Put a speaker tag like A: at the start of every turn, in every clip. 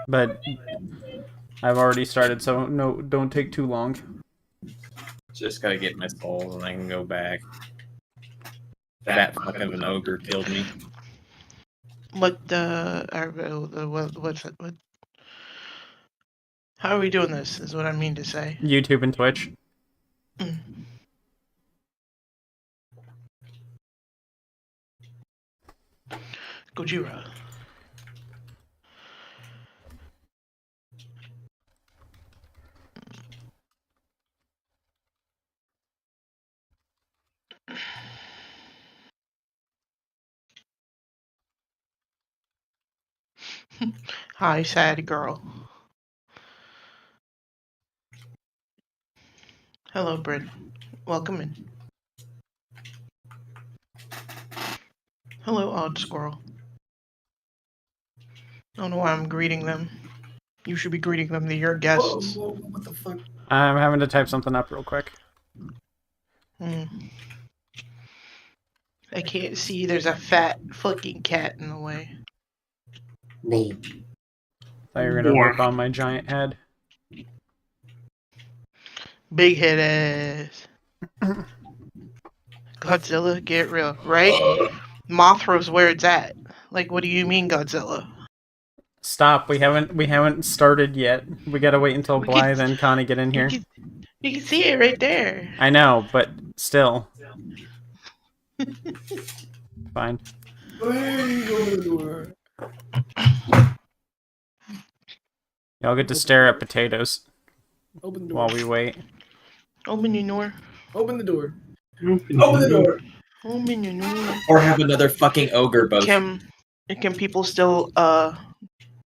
A: But I've already started, so no, don't take too long.
B: Just gotta get my souls and I can go back. That fuck of an ogre killed me.
C: What's it? What? How are we doing this? Is what I mean to say.
A: YouTube and Twitch.
C: Gojira. Hi, sad girl. Hello, Bryn. Welcome in. Hello, odd squirrel. I don't know why I'm greeting them. You should be greeting them. They're your guests.
B: Whoa, what the fuck?
A: I'm having to type something up real quick.
C: I can't see. There's a fat fucking cat in the way.
D: Me.
A: Thought you were gonna rip on my giant head.
C: Big head ass. Godzilla, get real, right? Mothra's where it's at. Like, what do you mean, Godzilla?
A: Stop. We haven't started yet. We gotta wait until Blythe and Connie get in here.
C: You can see it right there.
A: I know, but still. Fine. Y'all get to stare at potatoes
B: Open the door.
A: while we wait.
C: Open your door.
B: Open the door. Open the door.
C: Open your door.
B: Or have another fucking ogre both.
C: Can people still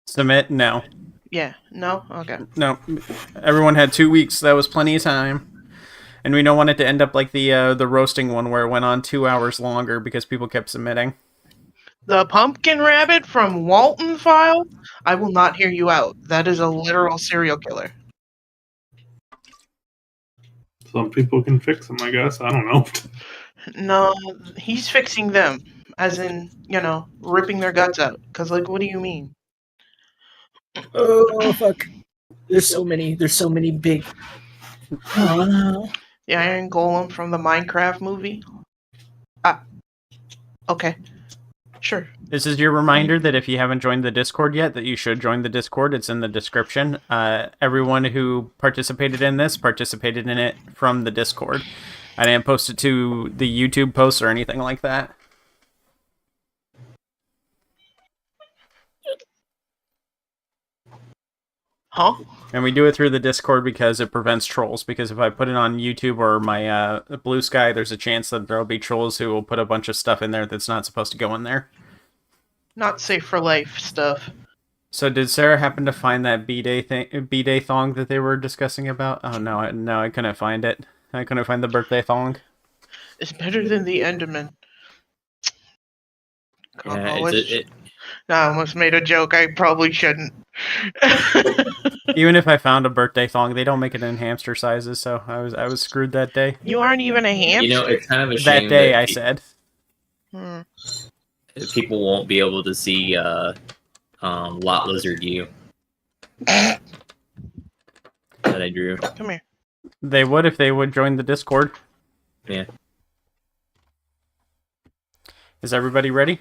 A: Submit? No.
C: yeah, no? Okay.
A: No. Everyone had 2 weeks. That was plenty of time. And we don't want it to end up like the roasting one where it went on 2 hours longer because people kept submitting.
C: The pumpkin rabbit from Walton file? I will not hear you out. That is a literal serial killer.
E: Some people can fix them, I guess. I don't know.
C: No, he's fixing them. As in, ripping their guts out. Because, like, what do you mean?
D: Oh fuck! There's so many big. Oh no!
C: The Iron Golem from the Minecraft movie? Okay. Sure.
A: This is your reminder that if you haven't joined the Discord yet, that you should join the Discord. It's in the description. Everyone who participated in this participated in it from the Discord. I didn't post it to the YouTube posts or anything like that.
C: Huh?
A: And we do it through the Discord because it prevents trolls. Because if I put it on YouTube or my Blue Sky, there's a chance that there'll be trolls who will put a bunch of stuff in there that's not supposed to go in there.
C: Not safe for life stuff.
A: So did Sarah happen to find that B-Day thong that they were discussing about? Oh no, I couldn't find it. I couldn't find the birthday thong.
C: It's better than the Enderman.
B: Yeah,
C: I almost made a joke. I probably shouldn't.
A: Even if I found a birthday thong, they don't make it in hamster sizes, so I was screwed that day.
C: You aren't even a hamster.
B: it's kind of a shame
A: That day, I said.
B: People won't be able to see Lot Lizard you that I drew.
C: Come here.
A: They would if they would join the Discord.
B: Yeah.
A: Is everybody ready?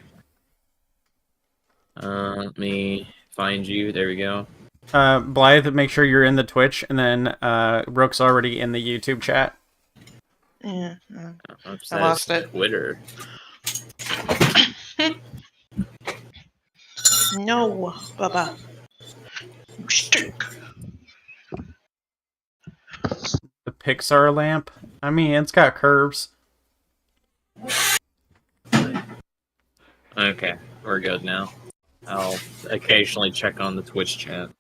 B: Let me find you. There we go.
A: Blythe, make sure you're in the Twitch, and then Rook's already in the YouTube chat.
C: Yeah.
B: Oops,
C: I lost it.
B: Twitter.
C: No, Baba. Stick.
A: The Pixar lamp? I mean, it's got curves.
B: Okay, we're good now. I'll occasionally check on the Twitch chat.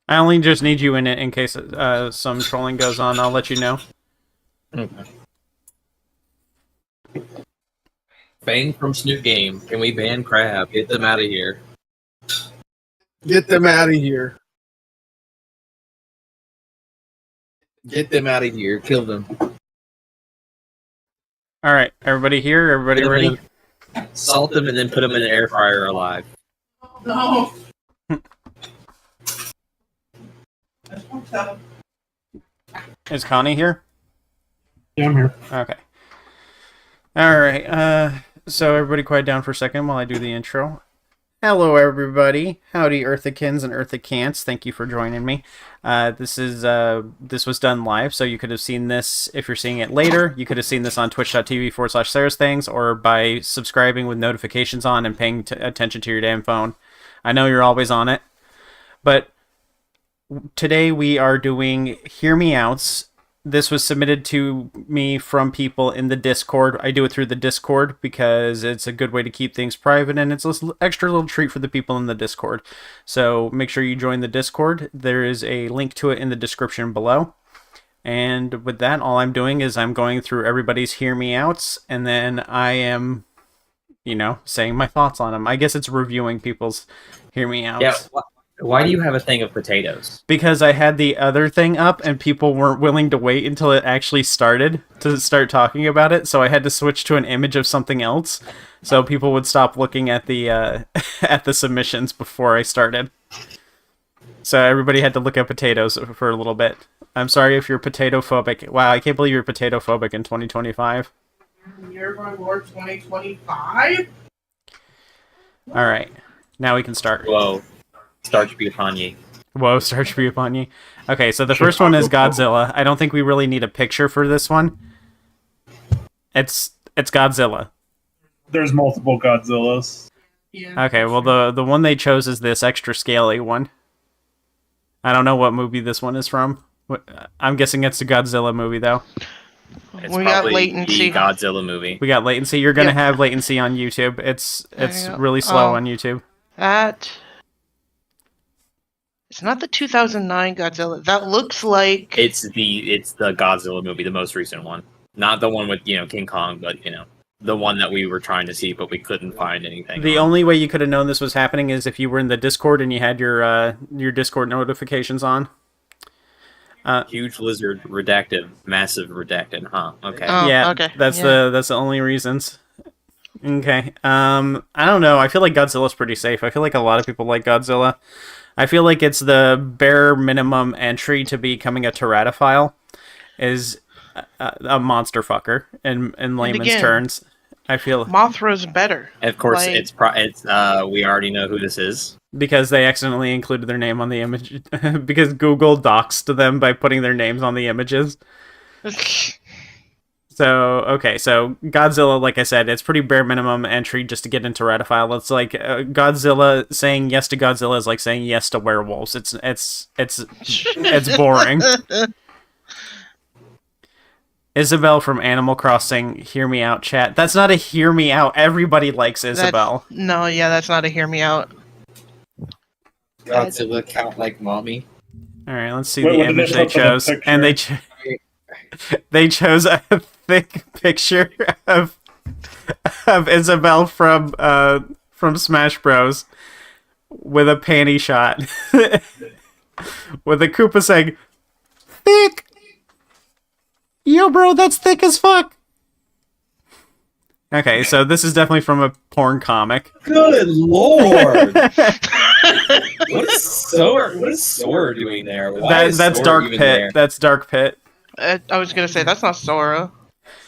A: I only just need you in it in case some trolling goes on. I'll let you know.
B: Okay. Fang from Snoot Game. Can we ban Crab? Get them out of here.
F: Get them out of here.
B: Get them out of here. Kill them.
A: Alright, everybody here? Everybody ready?
B: Salt them and then put them in an air fryer alive.
F: No.
A: Is Connie here?
E: Yeah, I'm here.
A: Okay. Alright, so everybody quiet down for a second while I do the intro. Hello, everybody. Howdy, Earthicans and Earthicants. Thank you for joining me. This was done live, so you could have seen this if you're seeing it later. You could have seen this on twitch.tv/Sarah's Things, or by subscribing with notifications on and paying attention to your damn phone. I know you're always on it. But today we are doing Hear Me Outs. This was submitted to me from people in the Discord. I do it through the Discord because it's a good way to keep things private, and it's an extra little treat for the people in the Discord. So make sure you join the Discord. There is a link to it in the description below. And with that, all I'm doing is I'm going through everybody's Hear Me Outs, and then I am, saying my thoughts on them. I guess it's reviewing people's Hear Me Outs.
B: Yeah. Why do you have a thing of potatoes?
A: Because I had the other thing up and people weren't willing to wait until it actually started to start talking about it, so I had to switch to an image of something else so people would stop looking at the at the submissions before I started. So everybody had to look at potatoes for a little bit. I'm sorry if you're potato phobic. Wow, I can't believe you're potato phobic in 2025.
C: Year of our Lord 2025?
A: Alright, now we can start.
B: Whoa. Starch be upon ye.
A: Whoa, starch be upon ye. Okay, so the first one is Godzilla. I don't think we really need a picture for this one. It's Godzilla.
E: There's multiple Godzillas.
C: Yeah.
A: Okay, well the one they chose is this extra scaly one. I don't know what movie this one is from. I'm guessing it's a Godzilla movie though.
B: It's
C: We got
B: probably
C: latency.
B: the Godzilla movie.
A: We got latency. You're gonna
C: Yeah.
A: have latency on YouTube. It's
C: There you go.
A: really slow
C: Oh.
A: on YouTube.
C: It's not the 2009 Godzilla. That looks like...
B: It's the Godzilla movie, the most recent one. Not the one with, King Kong, but, the one that we were trying to see, but we couldn't find anything.
A: The
B: on.
A: only way you could have known this was happening is if you were in the Discord and you had your Discord notifications on.
B: Huge lizard, redacted, massive redacted, huh? Okay.
C: Oh,
A: Yeah,
C: okay.
A: that's
C: Yeah.
A: the only reasons. Okay. I don't know. I feel like Godzilla's pretty safe. I feel like a lot of people like Godzilla. I feel like it's the bare minimum entry to becoming a teratophile is a monster fucker in layman's
C: again,
A: terms. I feel
C: Mothra's better.
B: Of course,
C: Like-
B: it's we already know who this is.
A: because they accidentally included their name on the image because Google doxed them by putting their names on the images. So, okay, so Godzilla, like I said, it's pretty bare minimum entry just to get into Ratophile. It's like Godzilla saying yes to Godzilla is like saying yes to werewolves. It's boring. Isabel from Animal Crossing, hear me out, chat. That's not a hear me out. Everybody likes Isabel.
C: No, yeah, that's not a hear me out.
G: Godzilla count like mommy.
A: All right, let's see
E: Wait,
A: the
E: what did
A: image
E: they
A: they
E: put for the
A: chose, and they chose a thick picture of Isabel from Smash Bros. With a panty shot, with a Koopa saying, "Thick, yo, bro, that's thick as fuck." Okay, so this is definitely from a porn comic.
G: Good lord! What is Sora doing there? Why is
A: That's
G: Sora
A: Dark
G: even
A: Pit.
G: there?
A: That's Dark Pit.
C: I was gonna say, that's not Sora.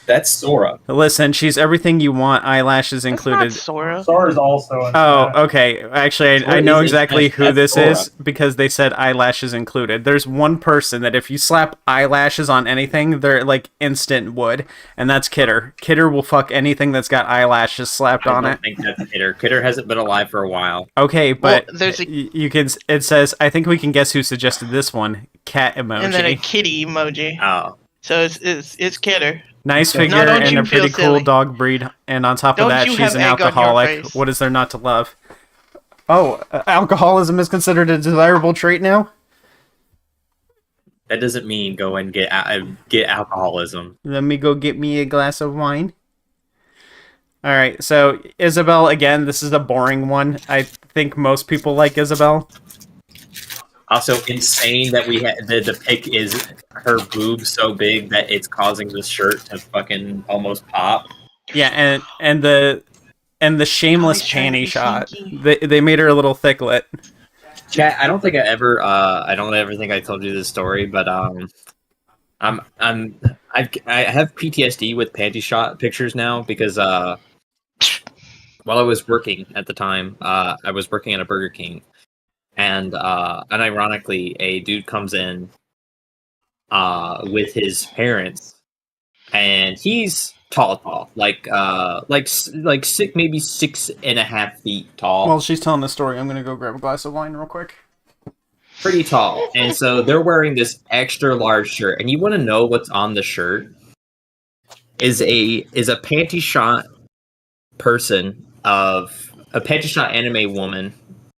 G: That's Sora.
A: Listen, she's everything you want, eyelashes included.
C: That's not Sora.
E: Sora's also in
A: Oh,
E: Smash.
A: okay. Actually, I
G: Sora
A: know
G: is
A: exactly
G: Smash.
A: who
G: That's
A: this
G: Sora.
A: is because they said eyelashes included. There's one person that if you slap eyelashes on anything, they're like instant wood, and that's Kidder. Kidder will fuck anything that's got eyelashes slapped
B: I
A: on
B: don't
A: it.
B: think that's Kidder. Kidder hasn't been alive for a while.
A: Okay, but
C: Well, there's a-
A: you can. It says, I think we can guess who suggested this one. Cat emoji.
C: And then a kitty emoji.
B: Oh,
C: So it's Kidder.
A: Nice
C: Now
A: figure
C: don't
A: and
C: you
A: a pretty
C: feel
A: cool
C: silly.
A: dog breed. And on top of
C: Don't
A: that,
C: you
A: she's
C: have
A: an
C: egg on your
A: alcoholic.
C: face.
A: What is there not to love? Oh, alcoholism is considered a desirable trait now?
B: that doesn't mean go and get alcoholism.
A: Let me go get me a glass of wine. Alright, so Isabel, again, this is a boring one. I think most people like Isabel.
B: Also, insane that we had the pic is her boob so big that it's causing the shirt to fucking almost pop.
A: Yeah, and the shameless
C: Oh, he's trying to
A: panty
C: be
A: shot.
C: sneaky.
A: They made her a little thicklet.
B: Chat, I don't think I don't ever think I told you this story, but I have PTSD with panty shot pictures now because while I was working at the time, I was working at a Burger King, and ironically, a dude comes in with his parents, and he's tall, like six, maybe 6.5 feet tall.
A: While she's telling the story, I'm gonna go grab a glass of wine real quick.
B: Pretty tall, and so they're wearing this extra large shirt, and you want to know what's on the shirt is a panty shot person of a panty shot anime woman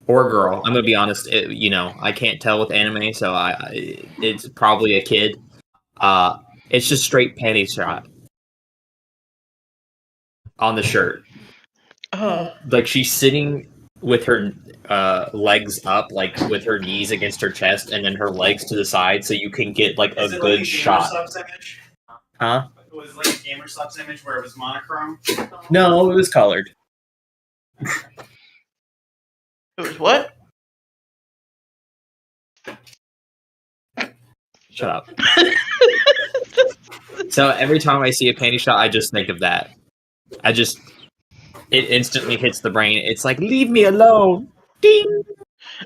B: or girl. I'm gonna be honest, I can't tell with anime, so it's probably a kid. It's just straight panty shot on the shirt. Like she's sitting with her legs up, like with her knees against her chest, and then her legs to the side, so you can get like a good shot.
A: Image?
B: Huh?
A: It was like a GamerSup's image where it was monochrome.
B: No, it was colored.
C: It was what?
B: Shut up. So every time I see a panty shot, I just think of that. It instantly hits the brain. It's like, leave me alone. Ding.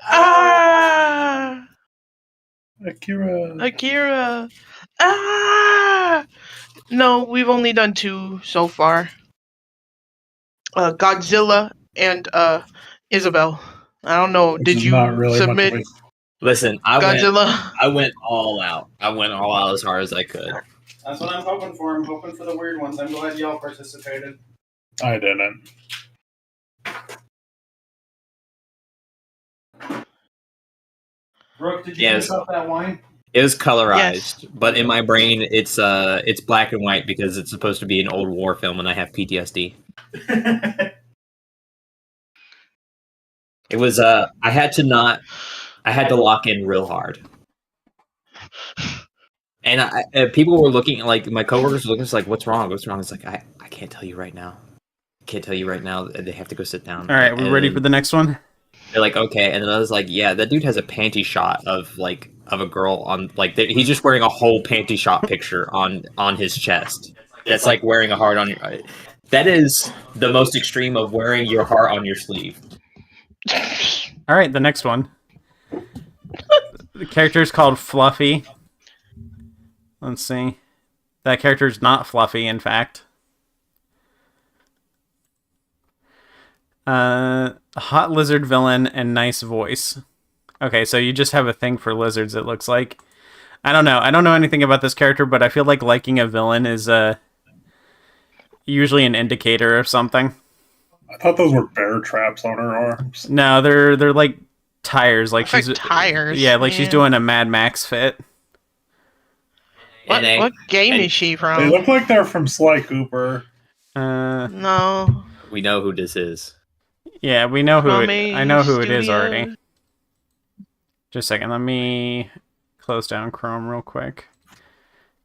C: Ah!
E: Akira.
C: Ah! No, we've only done 2 so far. Godzilla and Isabel. I don't know.
E: Which
C: Did
E: is
C: you
E: not really much
C: submit
E: of
B: Listen,
C: Godzilla?
B: I went all out. I went all out as hard as I could.
A: That's what I'm hoping for. I'm hoping for the weird ones. I'm glad y'all participated.
E: I didn't.
A: Brooke, did you
B: Yes.
A: finish off that wine?
B: It was colorized,
C: Yes.
B: but in my brain, it's black and white because it's supposed to be an old war film, and I have PTSD. It was I had to lock in real hard, and people were looking, like my coworkers were looking, it's like, what's wrong? It's like I can't tell you right now. They have to go sit down.
A: All right, we're ready for the next one.
B: They're like, okay, and then I was like, yeah, that dude has a panty shot of a girl on, like, he's just wearing a whole panty shot picture on his chest. That's like wearing a heart on your. That is the most extreme of wearing your heart on your sleeve.
A: All right, the next one. The character is called Fluffy. Let's see. That character is not Fluffy, in fact. Hot lizard villain and nice voice. Okay, so you just have a thing for lizards, it looks like. I don't know. I don't know anything about this character, but I feel like liking a villain is usually an indicator of something.
E: I thought those were bear traps on her arms.
A: No, they're like tires. Like
C: Like
A: she's
C: tires.
A: Yeah, like she's doing a Mad Max fit.
C: What game is she
E: They
C: from?
E: look like they're from Sly Cooper.
C: No.
B: We know who this is.
A: Yeah, we know who
C: Mummy
A: I know who it is already.
C: Studios.
A: Just a second, let me close down Chrome real quick.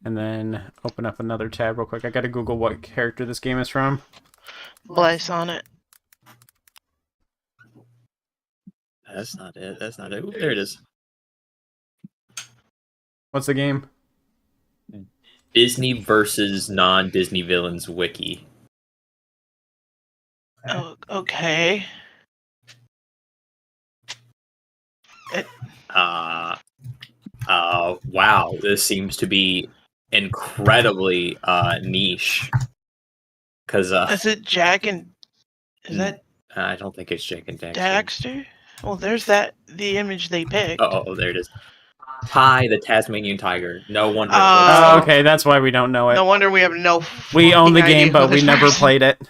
A: And then open up another tab real quick. I gotta Google what character this game is from.
C: Bless on it.
B: That's not it. Ooh, there it is.
A: What's the game?
B: Disney versus non-Disney villains wiki.
C: Oh, okay.
B: Wow, this seems to be incredibly niche. Because
C: Is it Jack and... Is that
B: I don't think it's Jack and Daxter.
C: Daxter? Well, there's the image they picked.
B: Oh, there it is. Ty, the Tasmanian tiger. No wonder.
A: Oh, okay, that's why we don't know it.
C: No wonder we have no...
A: We own the
C: fucking
A: game,
C: idea
A: but
C: who
A: we
C: this
A: never
C: person-
A: played it.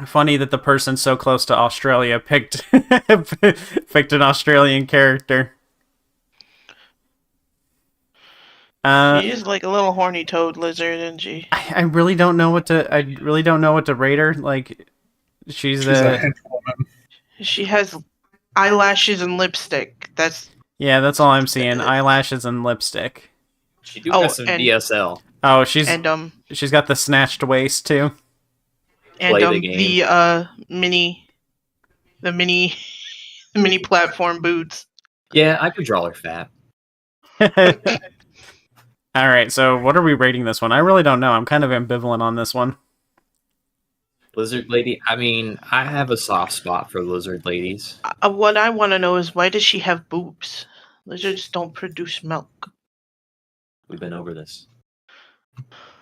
A: Funny that the person so close to Australia picked picked an Australian character.
C: She is like a little horny toad lizard, isn't she?
A: I really don't know what to. I really don't know what to rate her. Like, she's
E: a henchwoman.
C: She has eyelashes and lipstick. That's
A: that's all I'm seeing. Eyelashes and lipstick.
B: She do
C: Oh,
B: have some
C: and-
B: DSL.
A: Oh,
C: and
A: she's got the snatched waist too.
B: Play the game.
C: the mini the mini the mini platform boots.
B: Yeah, I could draw her fat.
A: All right, so what are we rating this one? I really don't know. I'm kind of ambivalent on this one.
B: Lizard lady. I mean, I have a soft spot for lizard ladies.
C: What I want to know is why does she have boobs? Lizards don't produce milk.
B: We've been over this.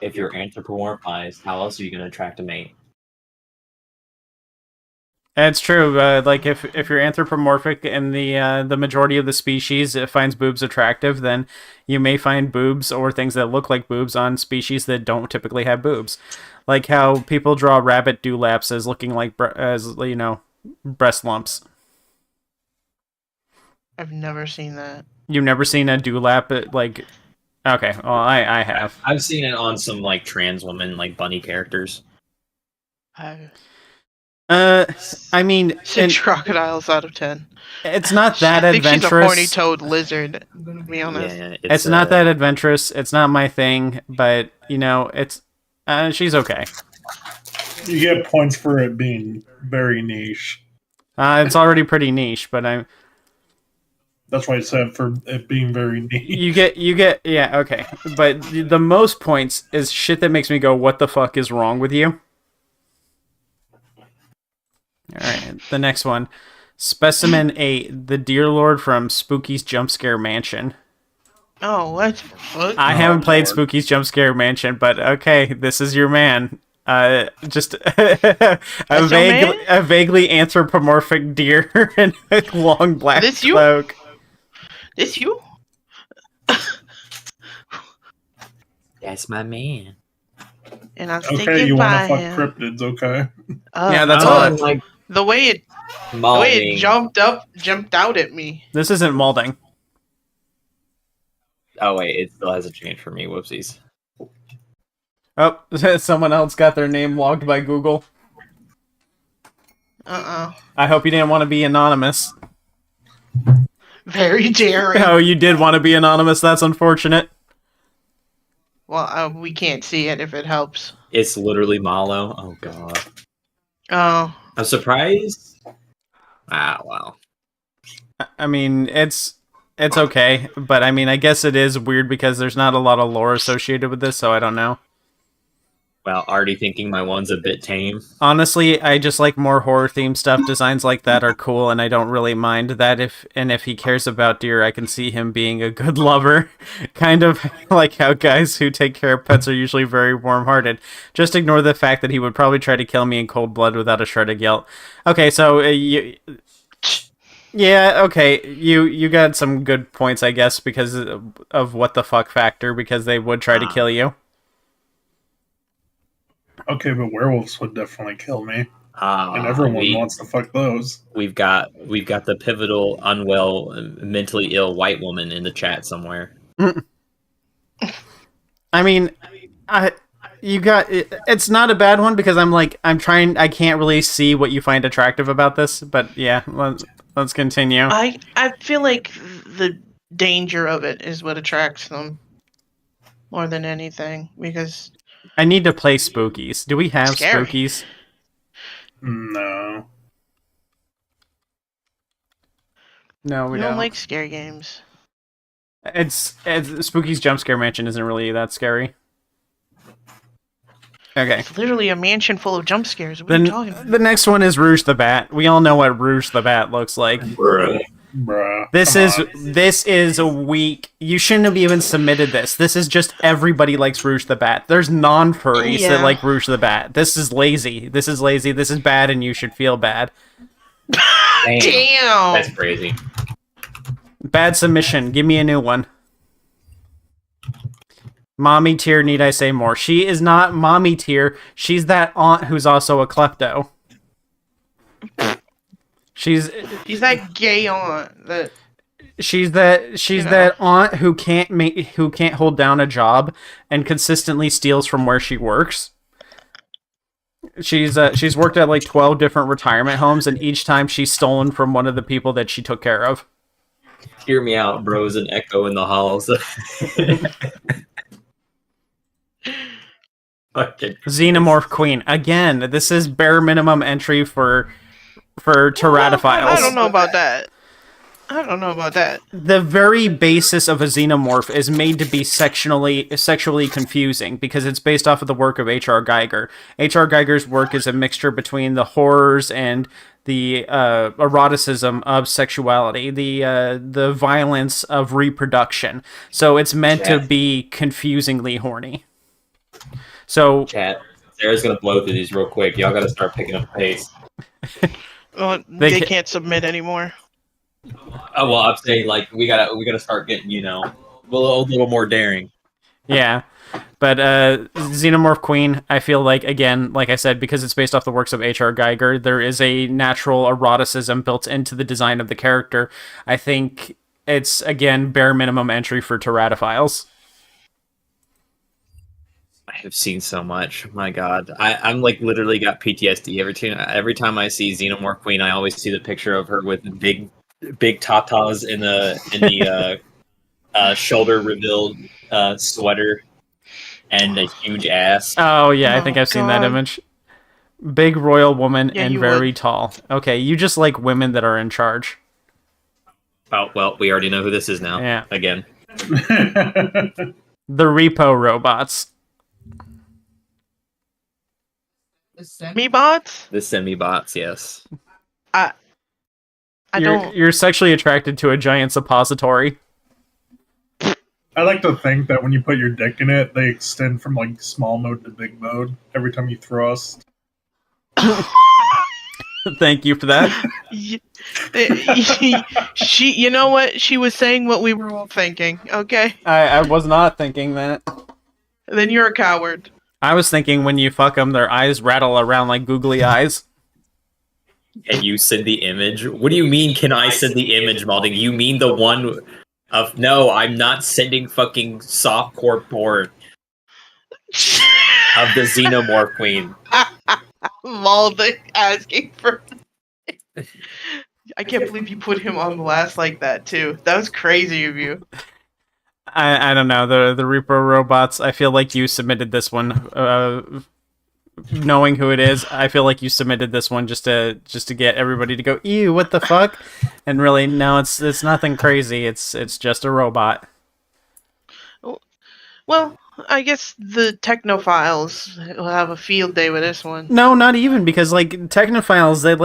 B: If you're anthropomorphized, how else are you going to attract a mate?
A: It's true. Like if you're anthropomorphic and the majority of the species finds boobs attractive, then you may find boobs or things that look like boobs on species that don't typically have boobs. Like how people draw rabbit dewlaps as looking like breast lumps.
C: I've never seen that.
A: You've never seen a dewlap like? Okay, well I have.
B: I've seen it on some like trans women, like bunny characters.
A: I mean,
C: 6 crocodiles out of 10.
A: it's not that
C: I think she's a
A: adventurous.
C: horny-toed lizard. I'm gonna be honest.
B: Yeah,
A: It's not that adventurous. It's not my thing, but it's she's okay.
E: You get points for it being very niche.
A: It's already pretty niche, but
E: That's why I said for it being very niche.
A: you get yeah, okay. But the most points is shit that makes me go, what the fuck is wrong with you? Alright, the next one. Specimen 8, the Deer Lord from Spooky's Jump Scare Mansion.
C: Oh, what the fuck?
A: I haven't played Spooky's Jump Scare Mansion, but okay, this is your man. Just a vaguely anthropomorphic deer in a long black
C: This you?
A: cloak.
C: This you?
B: That's my man.
C: And I'm
E: Okay,
C: sticking
E: you
C: by
E: want to
C: him.
E: fuck cryptids, okay?
A: Yeah, that's all.
B: Like
C: The way it
B: molding.
C: jumped out at me.
A: This isn't molding.
B: Oh wait, it still hasn't changed for me. Whoopsies.
A: Oh, someone else got their name logged by Google. I hope you didn't want to be anonymous.
C: Very daring.
A: Oh, you did want to be anonymous. That's unfortunate.
C: Well, we can't see it if it helps.
B: It's literally Malo. Oh god.
C: Oh,
B: I'm surprised. Ah, wow.
A: I mean, it's okay, but I mean, I guess it is weird because there's not a lot of lore associated with this, so I don't know.
B: Well, already thinking my one's a bit tame.
A: Honestly, I just like more horror-themed stuff. Designs like that are cool, and I don't really mind that. If he cares about deer, I can see him being a good lover. Kind of like how guys who take care of pets are usually very warm-hearted. Just ignore the fact that he would probably try to kill me in cold blood without a shred of guilt. Okay, so yeah, okay, you got some good points, I guess, because of what the fuck factor, because they would try to kill you.
E: Okay, but werewolves would definitely kill me. And
B: And
E: everyone wants to fuck those.
B: We've got the pivotal, unwell, mentally ill white woman in the chat somewhere.
A: I mean, it's not a bad one because I can't really see what you find attractive about this, but yeah, let's continue.
C: I feel like the danger of it is what attracts them more than anything, because
A: I need to play Spookies. Do we have
C: Scary.
A: Spookies?
E: No.
A: No, we
C: we don't
A: don't.
C: like scary games.
A: It's Spooky's Jump Scare Mansion isn't really that scary. Okay.
C: It's literally a mansion full of jump scares. What are you talking about?
A: The next one is Rouge the Bat. We all know what Rouge the Bat looks like.
E: Bruh.
A: This is weak. You shouldn't have even submitted this. This is just everybody likes Rouge the Bat. There's non-furries that like Rouge the Bat. This is lazy. This is bad, and you should feel bad.
C: Damn!
B: That's crazy.
A: Bad submission. Give me a new one. Mommy tier, need I say more? She is not mommy tier. She's that aunt who's also a klepto. She's
C: that gay aunt that
A: she's that aunt who can't hold down a job and consistently steals from where she works. She's worked at like 12 different retirement homes, and each time she's stolen from one of the people that she took care of.
B: Hear me out, bros, and echo in the halls.
A: Xenomorph Queen. Again, this is bare minimum entry for for teratophiles.
C: I don't know about that. I don't know about that.
A: The very basis of a xenomorph is made to be sexually confusing because it's based off of the work of H.R. Geiger. H.R. Geiger's work is a mixture between the horrors and the eroticism of sexuality, the violence of reproduction. So it's meant to be confusingly horny. So
G: Chat. Sarah's gonna blow through these real quick. Y'all gotta start picking up the pace.
C: Well, they can't submit anymore.
G: Oh well, I'm saying like we gotta start getting a little more daring.
A: Yeah. But Xenomorph Queen, I feel like, again, like I said, because it's based off the works of H.R. Geiger, there is a natural eroticism built into the design of the character. I think it's, again, bare minimum entry for teratophiles.
B: I have seen so much. My God, I'm like literally got PTSD every time I see Xenomorph Queen. I always see the picture of her with big tatas in the shoulder revealed sweater and a huge ass.
A: Oh, yeah, I think I've seen that
C: God.
A: image. Big royal woman
C: Yeah,
A: and
C: you
A: very
C: would.
A: tall. Okay, you just like women that are in charge.
B: Oh well, we already know who this is now.
A: Yeah.
B: Again,
A: The repo robots.
C: Me bots?
B: the semi-bots. Yes.
C: I don't.
A: You're sexually attracted to a giant suppository.
E: I like to think that when you put your dick in it, they extend from like small mode to big mode every time you thrust.
A: Thank you for that.
C: She, you know what? She was saying what we were all thinking. Okay,
A: I was not thinking that.
C: then you're a coward.
A: I was thinking when you fuck them, their eyes rattle around like googly eyes.
B: Can you send the image? What do you mean? Can I send the image, Malding? You mean the one of no? I'm not sending fucking softcore porn of the Xenomorph Queen.
C: Malding asking for. I can't believe you put him on blast like that too. That was crazy of you.
A: I don't know, the Reaper robots, I feel like you submitted this one knowing who it is. I feel like you submitted this one just to get everybody to go, ew, what the fuck? And really, no, it's nothing crazy. It's just a robot.
C: Well, I guess the technophiles will have a field day with this one.
A: No, not even, because like technophiles, they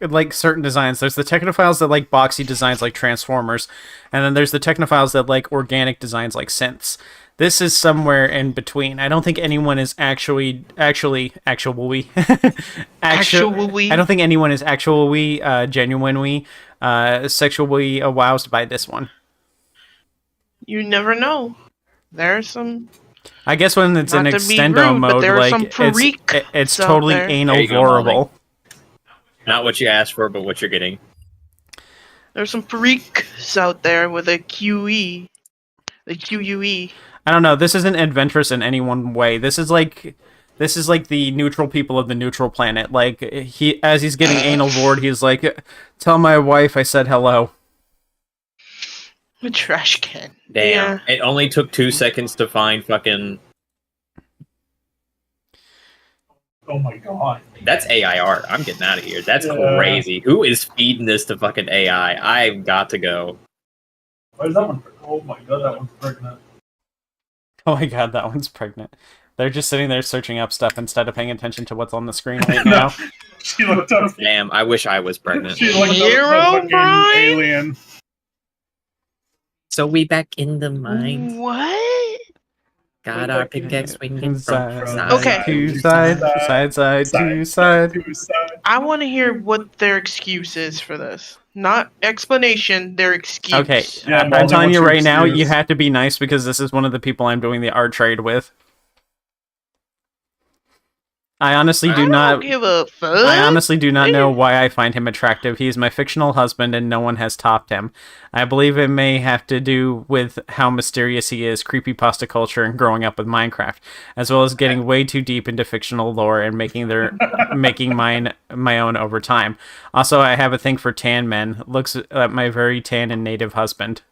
A: like certain designs. There's the technophiles that like boxy designs like Transformers, and then there's the technophiles that like organic designs like synths. This is somewhere in between. I don't think anyone is actually I don't think anyone is genuinely sexually aroused by this one.
C: You never know. There's some.
A: I guess when it's in
C: Not to be
A: extendo
C: rude, but
A: mode,
C: there are
A: like
C: some freaks
A: it's
C: out
A: totally
C: there.
A: anal
B: There you go,
A: vorable.
B: Not what you asked for, but what you're getting.
C: There's some freaks out there with a QE, the QUE.
A: I don't know. This isn't adventurous in any one way. This is like the neutral people of the neutral planet. Like as he's getting anal vored, he's like, "Tell my wife I said hello."
C: A trash can.
B: Damn.
C: Yeah.
B: It only took 2 seconds to find fucking.
E: Oh my god.
B: That's AI art. I'm getting out of here. That's
E: Yeah.
B: crazy. Who is feeding this to fucking AI? I've got to go.
E: Why is that one? Oh my god, that one's pregnant.
A: Oh my god, that one's pregnant. They're just sitting there searching up stuff instead of paying attention to what's on the screen right now.
E: She looked up.
B: Damn, I wish I was pregnant.
E: She looked up
C: Hero
E: the fucking
C: Brian?
E: alien.
B: So we back in the mines.
C: What?
B: Got our pickaxe swinging
A: Side,
B: from
C: Okay.
A: to side, side, to side.
E: Two sides.
C: I want to hear what their excuse is for this. Not explanation, their excuse.
A: Okay,
E: Yeah,
A: I'm
E: Malden,
A: telling
E: what's
A: you
E: your
A: right now,
E: excuse?
A: you have to be nice because this is one of the people I'm doing the art trade with. I honestly do
C: I don't
A: not.
C: give a fuck.
A: I honestly do not know why I find him attractive. He is my fictional husband, and no one has topped him. I believe it may have to do with how mysterious he is, creepypasta culture, and growing up with Minecraft, as well as getting way too deep into fictional lore and making mine my own over time. Also, I have a thing for tan men. Looks at my very tan and native husband.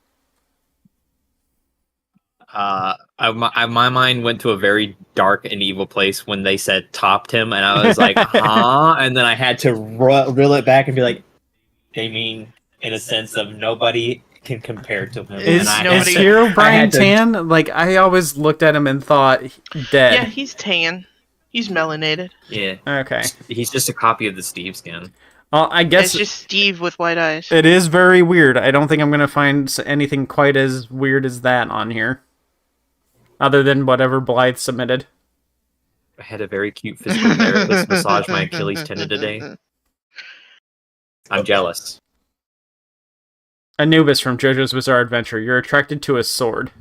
B: My mind went to a very dark and evil place when they said topped him, and I was like, huh? And then I had to reel it back and be like, they mean in a sense of nobody can compare to him.
A: Is,
B: and I
C: nobody-
A: is Hero Brian
B: had to-
A: tan? Like, I always looked at him and thought, dead.
C: Yeah, he's tan. He's melanated.
B: Yeah,
A: Okay.
B: he's just a copy of the Steve skin.
A: Well, I guess
C: It's just Steve with white eyes.
A: it is very weird. I don't think I'm going to find anything quite as weird as that on here. Other than whatever Blythe submitted.
B: I had a very cute physical therapist massage my Achilles tendon today. I'm jealous.
A: Anubis from JoJo's Bizarre Adventure. You're attracted to a sword.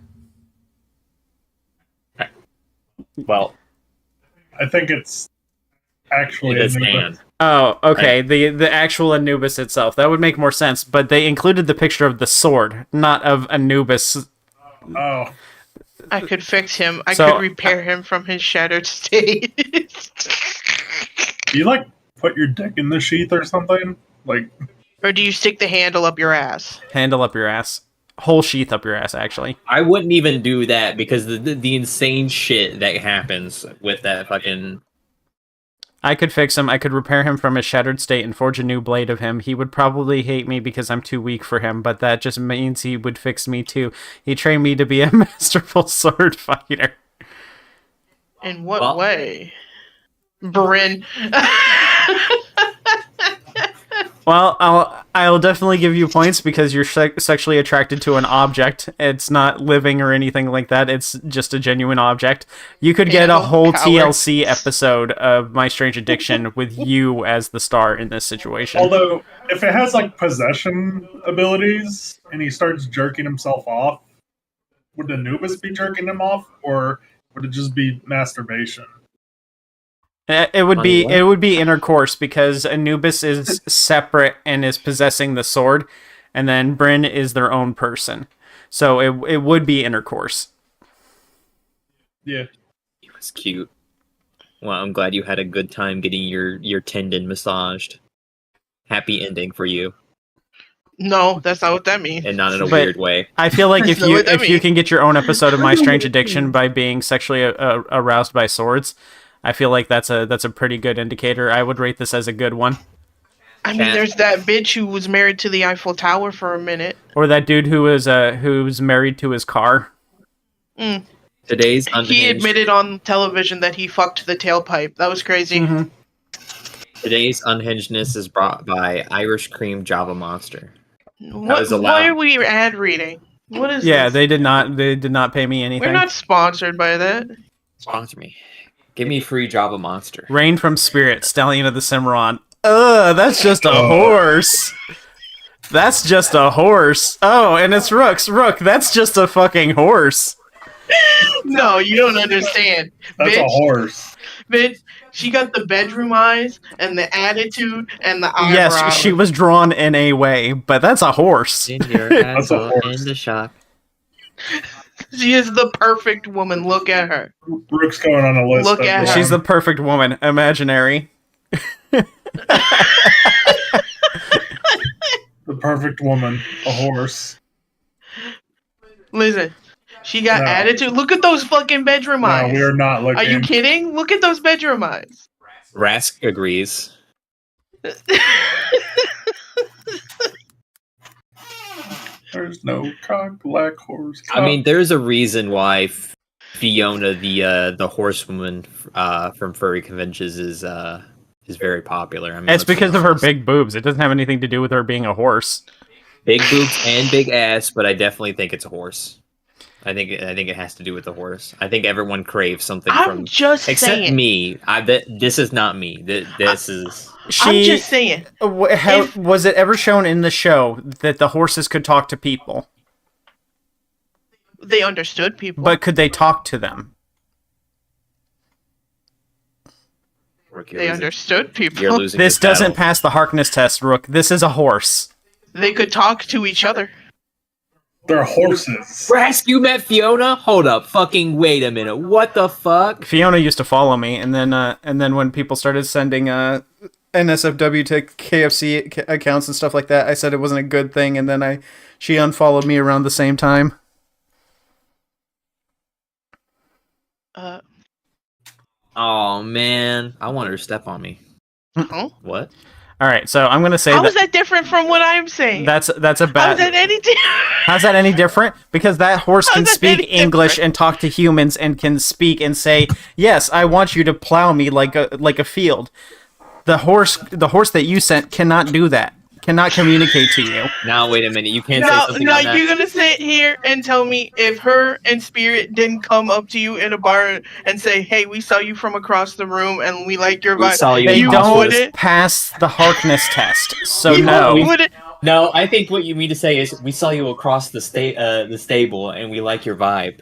B: Well,
E: I think it's actually
B: it is
E: Anubis.
B: hand.
A: Oh, okay. The actual Anubis itself. That would make more sense, but they included the picture of the sword, not of Anubis.
E: Oh,
C: I could fix him. I
A: So-
C: could repair him from his shattered state.
E: do you like put your dick in the sheath or something? Like,
C: Or do you stick the handle up your ass?
A: Handle up your ass. Whole sheath up your ass, actually.
B: I wouldn't even do that because the insane shit that happens with that fucking.
A: I could fix him. I could repair him from his shattered state and forge a new blade of him. He would probably hate me because I'm too weak for him, but that just means he would fix me too. He trained me to be a masterful sword fighter.
C: In what
B: Well-
C: way? Bryn.
A: Well, I'll definitely give you points because you're sexually attracted to an object. It's not living or anything like that. It's just a genuine object. You could get a
C: Animal
A: whole
C: power.
A: TLC episode of My Strange Addiction with you as the star in this situation.
E: although if it has like possession abilities and he starts jerking himself off, would Anubis be jerking him off, or would it just be masturbation?
A: It would
B: Funny
A: be
B: what?
A: it would be intercourse because Anubis is separate and is possessing the sword, and then Bryn is their own person. So it would be intercourse.
E: Yeah.
B: It was cute. Well, I'm glad you had a good time getting your tendon massaged. Happy ending for you,
C: No, that's not what that means.
B: and not in a
A: But-
B: weird way.
A: I feel like if
C: Know
A: you
C: what that
A: if you
C: means.
A: can get your own episode of My Strange Addiction by being sexually aroused by swords, I feel like that's a pretty good indicator. I would rate this as a good one.
C: I mean, there's that bitch who was married to the Eiffel Tower for a minute.
A: Or that dude who's married to his car.
B: Today's
C: He
B: unhinged.
C: admitted on television that he fucked the tailpipe. That was crazy.
A: Mhm.
B: Today's unhingedness is brought by Irish Cream Java Monster.
C: What,
B: was allowed.
C: why are we ad reading? What is
A: Yeah,
C: this?
A: they did not pay me anything.
C: We're not sponsored by that.
B: Sponsor me. Give me free Java Monster.
A: Rain from Spirit, Stallion of the Cimarron. That's just a horse. That's just a horse. Oh, and it's Rook's. Rook, that's just a fucking horse.
C: No, you don't understand.
E: That's a
C: Bitch,
E: horse.
C: bitch, she got the bedroom eyes and the attitude and the eyebrows.
A: Yes, she was drawn in a way, but that's a horse.
B: In your
E: That's a
B: asshole
E: horse.
B: in the shop.
C: She is the perfect woman. Look at her.
E: Rook's going on a list.
C: Look
E: of,
C: at her.
A: She's the perfect woman. Imaginary.
E: the perfect woman, a horse.
C: Listen, she got
E: No.
C: attitude. Look at those fucking bedroom
E: No,
C: eyes.
E: we are not looking.
C: Are you kidding? Look at those bedroom eyes.
B: Rask agrees.
E: There's no cock, black horse.
B: I mean, there's a reason why Fiona, the horsewoman from furry conventions, is very popular. I mean,
A: It's
B: let's be
A: because of her
B: honest.
A: big boobs. It doesn't have anything to do with her being a horse.
B: big boobs and big ass, but I definitely think it's a horse. I think it has to do with the horse. I think everyone craves something
C: I'm
B: from
C: just
B: except
C: saying.
B: me. This is not me. This is
C: I'm just saying.
A: How
C: If-
A: was it ever shown in the show that the horses could talk to people?
C: They understood people.
A: But could they talk to them?
C: They understood people.
B: You're losing.
A: This doesn't
B: battle.
A: pass the Harkness test, Rook. This is a horse.
C: They could talk to each other.
E: they're horses.
B: Rask, you met Fiona? Hold up, fucking wait a minute. What the fuck?
A: Fiona used to follow me, and then when people started sending NSFW to KFC accounts and stuff like that, I said it wasn't a good thing, and then she unfollowed me around the same time.
B: Oh man, I want her to step on me.
C: Huh?
B: What?
A: All right, so I'm gonna say
C: How is that different from what I'm saying?
A: that's a
C: How is
A: bad.
C: that any
A: How's that any different? Because that horse
C: How's
A: can
C: that
A: speak
C: any
A: English
C: different?
A: and talk to humans and can speak and say, "Yes, I want you to plow me like a field." The horse that you sent cannot do that. Cannot communicate to you.
B: Now wait a minute. You can't say
C: Now,
B: something
C: now
B: on that.
C: you're gonna sit here and tell me if her and Spirit didn't come up to you in a bar and say, "Hey, we saw you from across the room and we like your
B: We
C: vibe."
B: saw you.
A: They
C: You
A: don't
C: wouldn't.
A: pass the Harkness test, so
C: You
A: no.
C: wouldn't.
B: No, I think what you mean to say is we saw you across the stable and we like your vibe.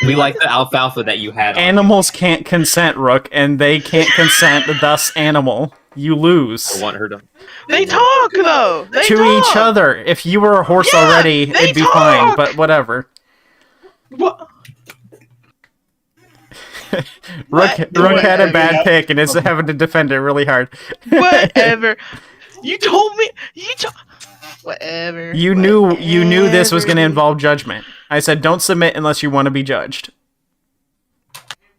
B: We like the alfalfa that you had. On.
A: Animals can't consent, Rook, and they can't consent, thus animal. You
B: I
A: lose.
B: want her to.
C: They talk though. They
A: To
C: talk.
A: each other. If you were a horse
C: Yeah,
A: already,
C: they
A: it'd be fine,
C: talk.
A: but whatever.
C: What?
A: Rook had a
C: Whatever.
A: bad pick and is having to defend it really hard.
C: Whatever. You told me. Whatever.
A: You knew this was going to
C: Whatever.
A: involve judgment. I said don't submit unless you want to be judged.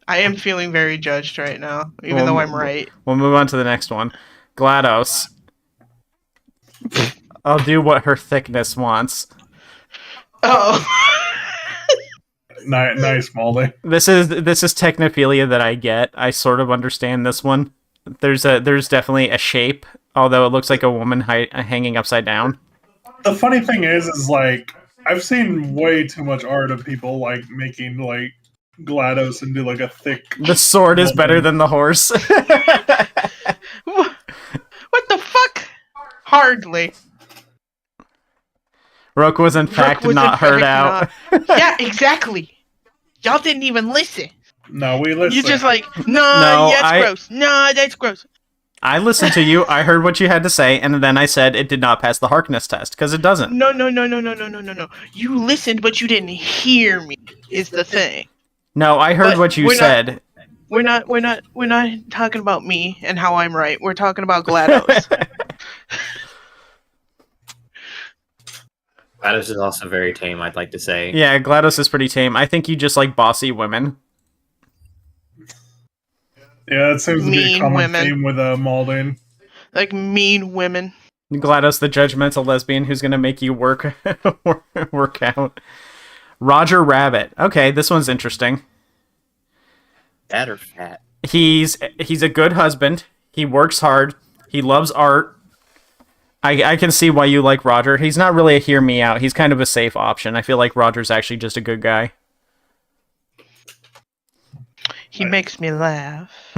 C: I am feeling very judged right now, even
A: Well,
C: though I'm right.
A: We'll move on to the next one. GLaDOS. I'll do what her thickness wants.
C: Oh.
E: Nice, Moldy.
A: This is technophilia that I get. I sort of understand this one. There's definitely a shape, although it looks like a woman hanging upside down.
E: The funny thing is like I've seen way too much art of people like making like GLaDOS into like a thick.
A: The sword is better than the horse.
C: What the fuck? Hardly.
A: Rook was in fact
C: was in
A: not heard
C: fact
A: out.
C: Yeah, exactly. Y'all didn't even listen.
E: No, we listen.
C: You just like,
A: No,
C: nah, that's
A: I-
C: gross. Nah, that's gross.
A: I listened to you. I heard what you had to say, and then I said it did not pass the Harkness test because it doesn't.
C: No. You listened, but you didn't hear me. Is the thing.
A: No, I heard
C: But
A: what you
C: we're not-
A: said.
C: We're not talking about me and how I'm right. We're talking about GLaDOS.
B: GLaDOS is also very tame. I'd like to say.
A: Yeah, GLaDOS is pretty tame. I think you just like bossy women.
E: Yeah, that seems to be a
C: Mean
E: common
C: women.
E: theme with Malding.
C: Like mean women.
A: GLaDOS, the judgmental lesbian who's gonna make you work work out. Roger Rabbit. Okay, this one's interesting.
B: Fat or fat?
A: He's a good husband. He works hard. He loves art. I can see why you like Roger. He's not really a hear me out. He's kind of a safe option. I feel like Roger's actually just a good guy.
C: He makes me laugh.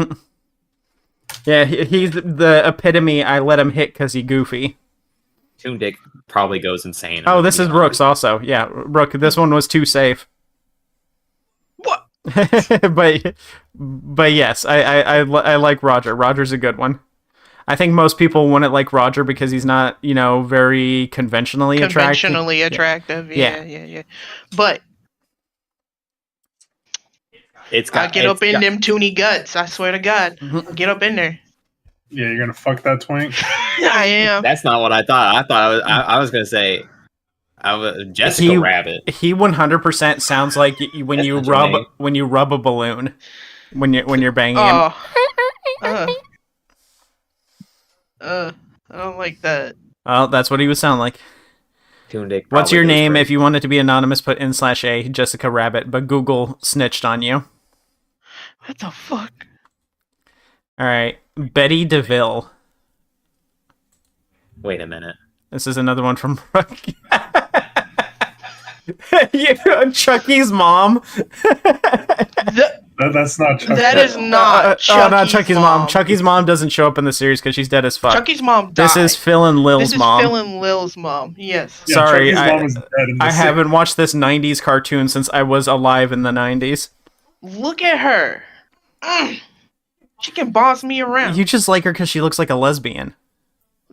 A: Yeah, he's the epitome. I let him hit because he goofy.
B: Toon Dick probably goes insane.
A: Oh, this is Rook's also. Yeah, Rook. This one was too safe.
C: What?
A: but yes, I like Roger. Roger's a good one. I think most people wouldn't like Roger because he's not, very conventionally
C: Attractive. Yeah. But
B: It's
C: I
B: got.
C: get
B: it's
C: up in
B: got-
C: them toony guts. I swear to God,
A: Mhm.
C: I'll get up in there.
E: Yeah, you're gonna fuck that twink.
C: I am.
B: That's not what I thought. I thought I was gonna say. I was Jessica Rabbit.
A: He 100% sounds like when
B: That's
A: you
B: not your
A: rub
B: name.
A: when you rub a balloon when you're banging him.
C: I don't like that.
A: Well, that's what he would sound like.
B: Toon Dick.
A: What's
B: probably
A: your
B: goes
A: name?
B: crazy.
A: If you want it to be anonymous, put in /A Jessica Rabbit. But Google snitched on you.
C: What the fuck?
A: All right, Betty DeVille.
B: Wait a minute.
A: This is another one from Chucky's mom.
E: That's not Chuck.
C: That is not.
A: Not Chucky's mom. Chucky's mom doesn't show up in the series because she's dead as fuck.
C: Chucky's mom died.
A: This is Phil and Lil's
C: This is
A: mom.
C: Phil and Lil's mom. Yes.
E: Yeah,
A: Sorry,
E: Chucky's mom is dead in the
A: I
E: series.
A: haven't watched this 90s cartoon since I was alive in the 90s.
C: Look at her. She can boss me around.
A: You just like her because she looks like a lesbian.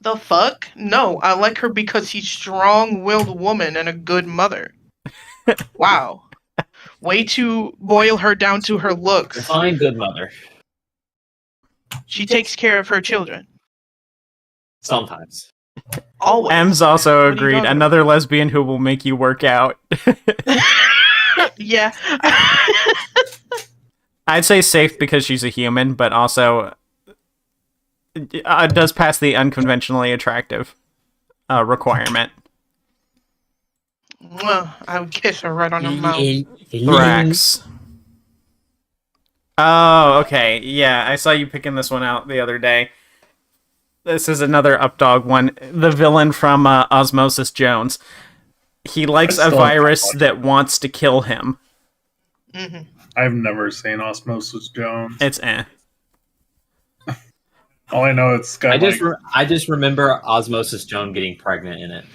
C: The fuck? No, I like her because she's strong-willed woman and a good mother. Wow. Way to boil her down to her looks.
B: Fine, good mother.
C: She takes care of her children.
B: Sometimes.
C: Always.
A: Ems also
C: What are you
A: agreed.
C: talking
A: Another lesbian who will make you work out.
C: Yeah.
A: I'd say safe because she's a human, but also does pass the unconventionally attractive requirement.
C: Well, I would kiss her right on her mouth.
A: Thrax. Oh, okay. Yeah, I saw you picking this one out the other day. This is another updog one. The villain from Osmosis Jones. He likes a virus that wants to kill him.
C: Mm-hmm.
E: I've never seen Osmosis Jones.
A: It's eh.
E: All I know it's got
B: I just remember Osmosis Joan getting pregnant in it.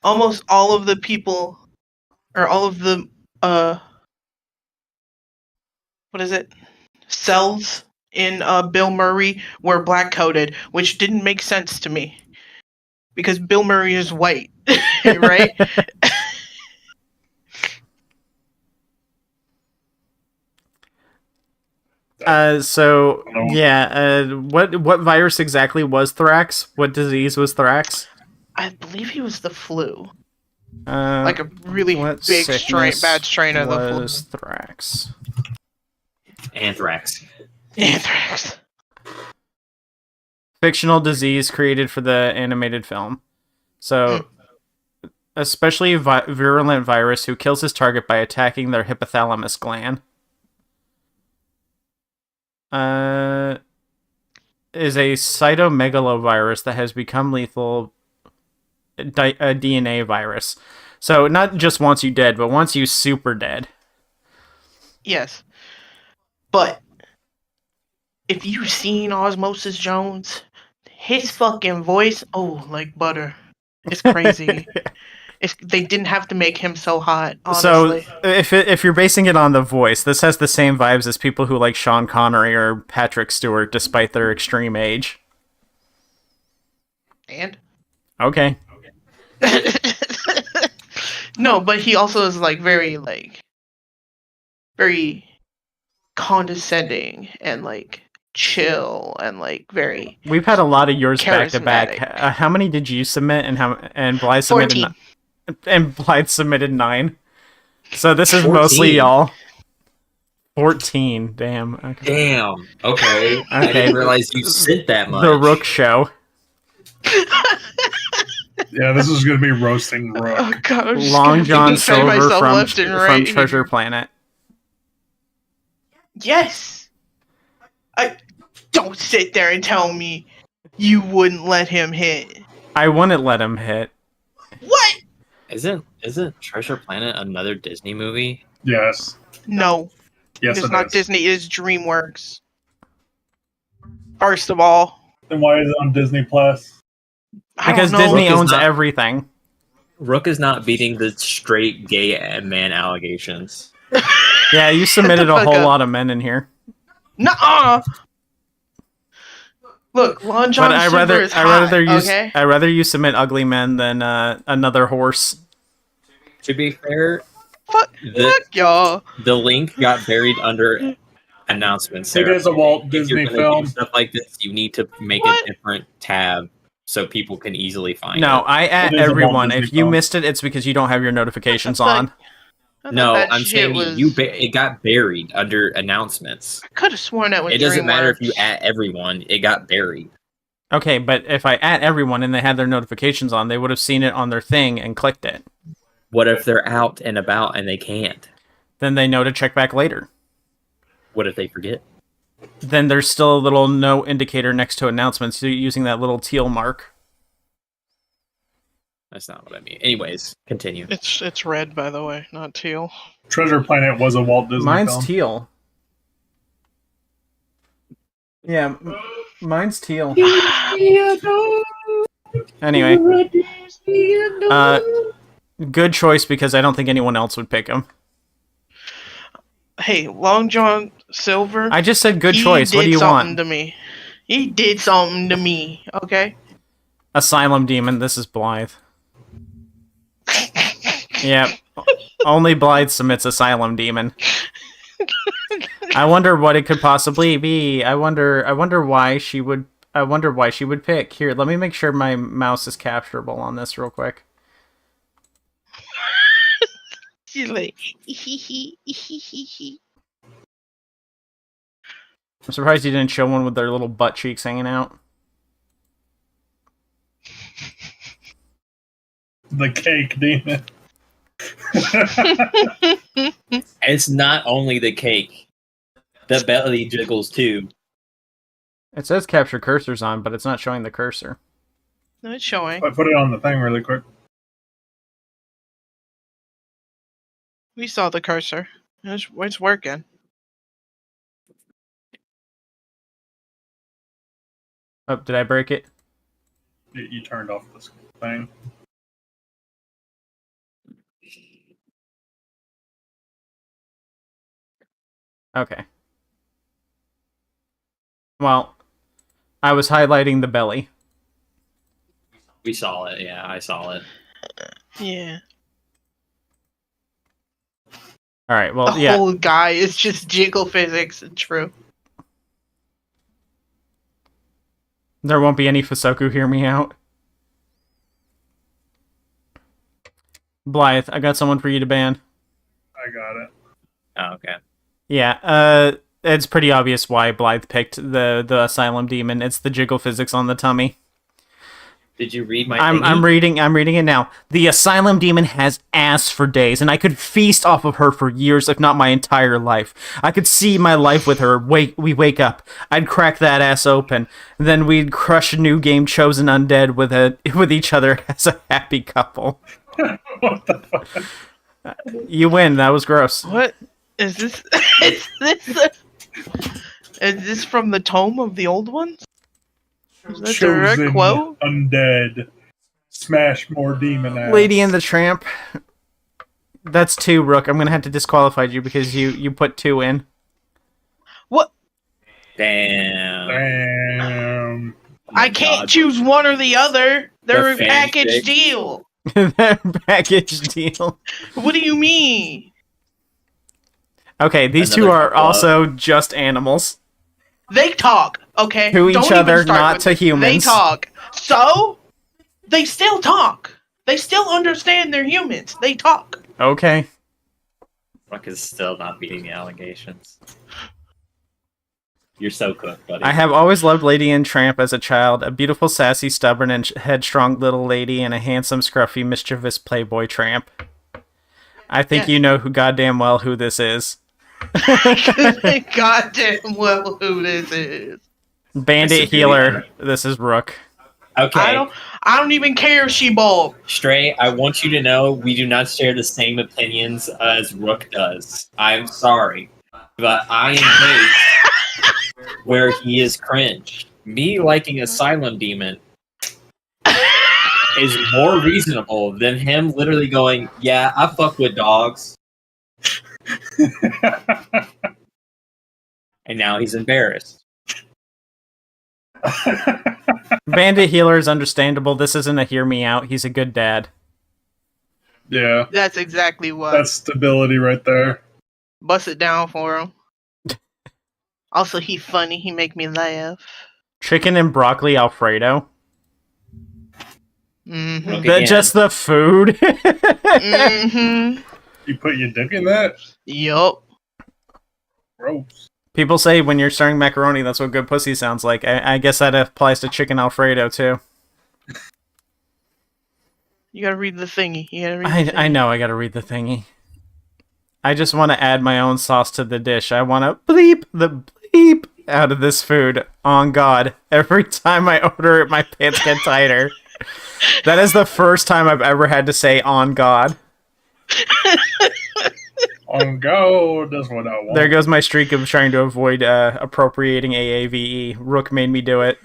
C: Almost all of the people, or all of the what is it? Cells in Bill Murray were black coded, which didn't make sense to me because Bill Murray is white, right?
A: What virus exactly was Thrax? What disease was Thrax?
C: I believe he was the flu.
A: Uh,
C: Like a really
A: what
C: big
A: sickness
C: bad strain of the flu.
A: was Thrax?
B: Anthrax.
C: Anthrax.
A: Fictional disease created for the animated film. So, especially virulent virus who kills his target by attacking their hypothalamus gland. Is a cytomegalovirus that has become lethal. A DNA virus. So, not just wants you dead, but wants you super dead.
C: Yes. But if you've seen Osmosis Jones, his fucking voice, oh, like butter. It's crazy. They didn't have to make him so hot, honestly.
A: So, if you're basing it on the voice, this has the same vibes as people who like Sean Connery or Patrick Stewart, despite their extreme age.
C: And?
A: Okay.
C: No, but he also is very condescending and chill and very
A: We've had a lot of yours back to back.
C: charismatic.
A: How many did you submit, and Blythe submitted
C: 14.
A: and Blythe submitted 9. So this is
B: 14.
A: mostly y'all. 14. Damn. Okay.
B: Damn. Okay. I didn't realize you sent that much.
A: The Rook Show.
E: Yeah, this is going to be roasting Rook.
C: Oh god, I'm just
A: Long
C: gonna
A: John
C: defend
A: Silver
C: myself
A: from
C: left and right.
A: Treasure Planet.
C: Yes. Don't sit there and tell me you wouldn't let him hit.
A: I wouldn't let him hit.
C: What?
B: Isn't Treasure Planet another Disney movie?
E: Yes.
C: No.
E: Yes,
C: It's
E: it
C: not
E: is.
C: Disney, it is DreamWorks. First of all.
E: Then why is it on Disney Plus?
C: I
A: Because
C: don't know.
A: Disney
B: Rook is
A: owns
B: not-
A: everything.
B: Rook is not beating the straight gay man allegations.
A: Yeah, you submitted a
C: fuck
A: whole
C: up.
A: lot of men in here.
C: Nuh-uh. Look, Lon John
A: But
C: Silver is hot, okay?
A: I'd rather you submit ugly men than another horse.
B: To be fair,
C: Fuck y'all.
B: the link got buried under announcements.
E: It
B: Sarah.
E: is a Walt
B: If
E: Disney
B: you're gonna
E: film.
B: do stuff like this, you need to make
C: What?
B: a different tab so people can easily find
A: No,
B: it.
A: I at
E: It is a Walt
A: everyone.
E: Disney
A: If you
E: film.
A: missed it, it's because you don't have your notifications
C: I thought-
A: on.
C: I thought
B: No,
C: that
B: I'm
C: shit
B: saying
C: was...
B: it got buried under announcements.
C: I could have sworn that was
B: It doesn't matter if
C: DreamWorks.
B: you at everyone; it got buried.
A: Okay, but if I at everyone and they had their notifications on, they would have seen it on their thing and clicked it.
B: What if they're out and about and they can't?
A: Then they know to check back later.
B: What if they forget?
A: Then there's still a little no indicator next to announcements using that little teal mark.
B: That's not what I mean. Anyways, continue.
C: It's red, by the way, not teal.
E: Treasure Planet was a Walt Disney
A: Mine's
E: film.
A: teal. Yeah, mine's teal. Anyway, good choice because I don't think anyone else would pick him.
C: Hey, Long John Silver.
A: I just said good
C: he
A: choice. What
C: did
A: do you
C: something
A: want?
C: to me. He did something to me. Okay.
A: Asylum Demon. This is Blythe. Yeah, only Blythe submits Asylum Demon. I wonder what it could possibly be. I wonder why she would. I wonder why she would pick. Here, let me make sure my mouse is capturable on this real quick.
C: She's like, hee hee hee hee hee.
A: I'm surprised you didn't show one with their little butt cheeks hanging out.
E: The cake demon.
G: It's not only the cake. The belly jiggles too.
A: It says capture cursors on, but it's not showing the cursor.
C: No, it's showing.
E: I put it on the thing really quick.
C: We saw the cursor. It's working.
A: Oh, did I break it?
E: You turned off this thing.
A: Okay. Well, I was highlighting the belly.
G: We saw it. Yeah, I saw it.
C: Yeah.
A: All right. Well,
C: The
A: yeah.
C: whole guy is just jiggle physics. True.
A: There won't be any Fusoku. Hear me out. Blythe, I got someone for you to ban.
E: I got it.
G: Oh, okay.
A: Yeah. It's pretty obvious why Blythe picked the Asylum Demon. It's the jiggle physics on the tummy.
G: Did you read my?
A: I'm reading it now. The Asylum Demon has ass for days, and I could feast off of her for years, if not my entire life. I could see my life with her. We wake up, I'd crack that ass open, and then we'd crush a new game chosen undead with each other as a happy couple.
E: What the fuck?
A: You win. That was gross.
C: What is this? Is this from the tome of the old ones? Is that a direct
E: Chosen
C: quote?
E: undead. Smash more demon ass.
A: Lady and the Tramp. That's 2, Rook. I'm gonna have to disqualify you because you put 2 in.
C: What?
G: Damn.
E: Damn.
G: Oh my
C: I can't
G: God.
C: choose one or the other. They're a
G: The
C: package
G: fanfic.
C: deal.
A: That package deal.
C: What do you mean?
A: Okay, these
G: Another
A: two are
G: couple
A: also just animals.
C: They talk, okay?
A: To each
C: Don't even
A: other,
C: start
A: not
C: with
A: to
C: it. They
A: humans.
C: talk. So? They still talk. They still understand they're humans. They talk.
A: Okay.
G: Ruck is still not beating the allegations. You're so cooked, buddy.
A: I have always loved Lady and Tramp as a child. A beautiful, sassy, stubborn, and headstrong little lady, and a handsome, scruffy, mischievous playboy tramp. I think
C: Yeah.
A: you know goddamn well who this is.
C: They goddamn well who this is.
A: Bandit
G: disagree.
A: Healer. This is Rook.
G: Okay,
C: I don't even care if she bald.
G: Stray, I want you to know we do not share the same opinions as Rook does. I'm sorry, but I am hate where he is cringe. Me liking Asylum Demon is more reasonable than him literally going, yeah, I fuck with dogs. And now he's embarrassed.
A: Bandit Healer is understandable. This isn't a hear me out. He's a good dad.
E: Yeah.
C: That's exactly what.
E: That's stability right there.
C: Bust it down for him. Also, he funny. He make me laugh.
A: Chicken and broccoli Alfredo.
C: Mm-hmm.
G: Rook again.
A: Just the food.
C: Mm-hmm.
E: You put your dick in that?
C: Yup.
E: Gross.
A: People say when you're stirring macaroni, that's what good pussy sounds like. I guess that applies to chicken Alfredo, too.
C: You gotta read the thingy. You gotta read the
A: I
C: thingy.
A: know I gotta read the thingy. I just want to add my own sauce to the dish. I want to bleep the bleep out of this food. On God. Every time I order it, my pants get tighter. That is the first time I've ever had to say on God.
E: On go. That's what I want.
A: There goes my streak of trying to avoid appropriating AAVE. Rook made me do it.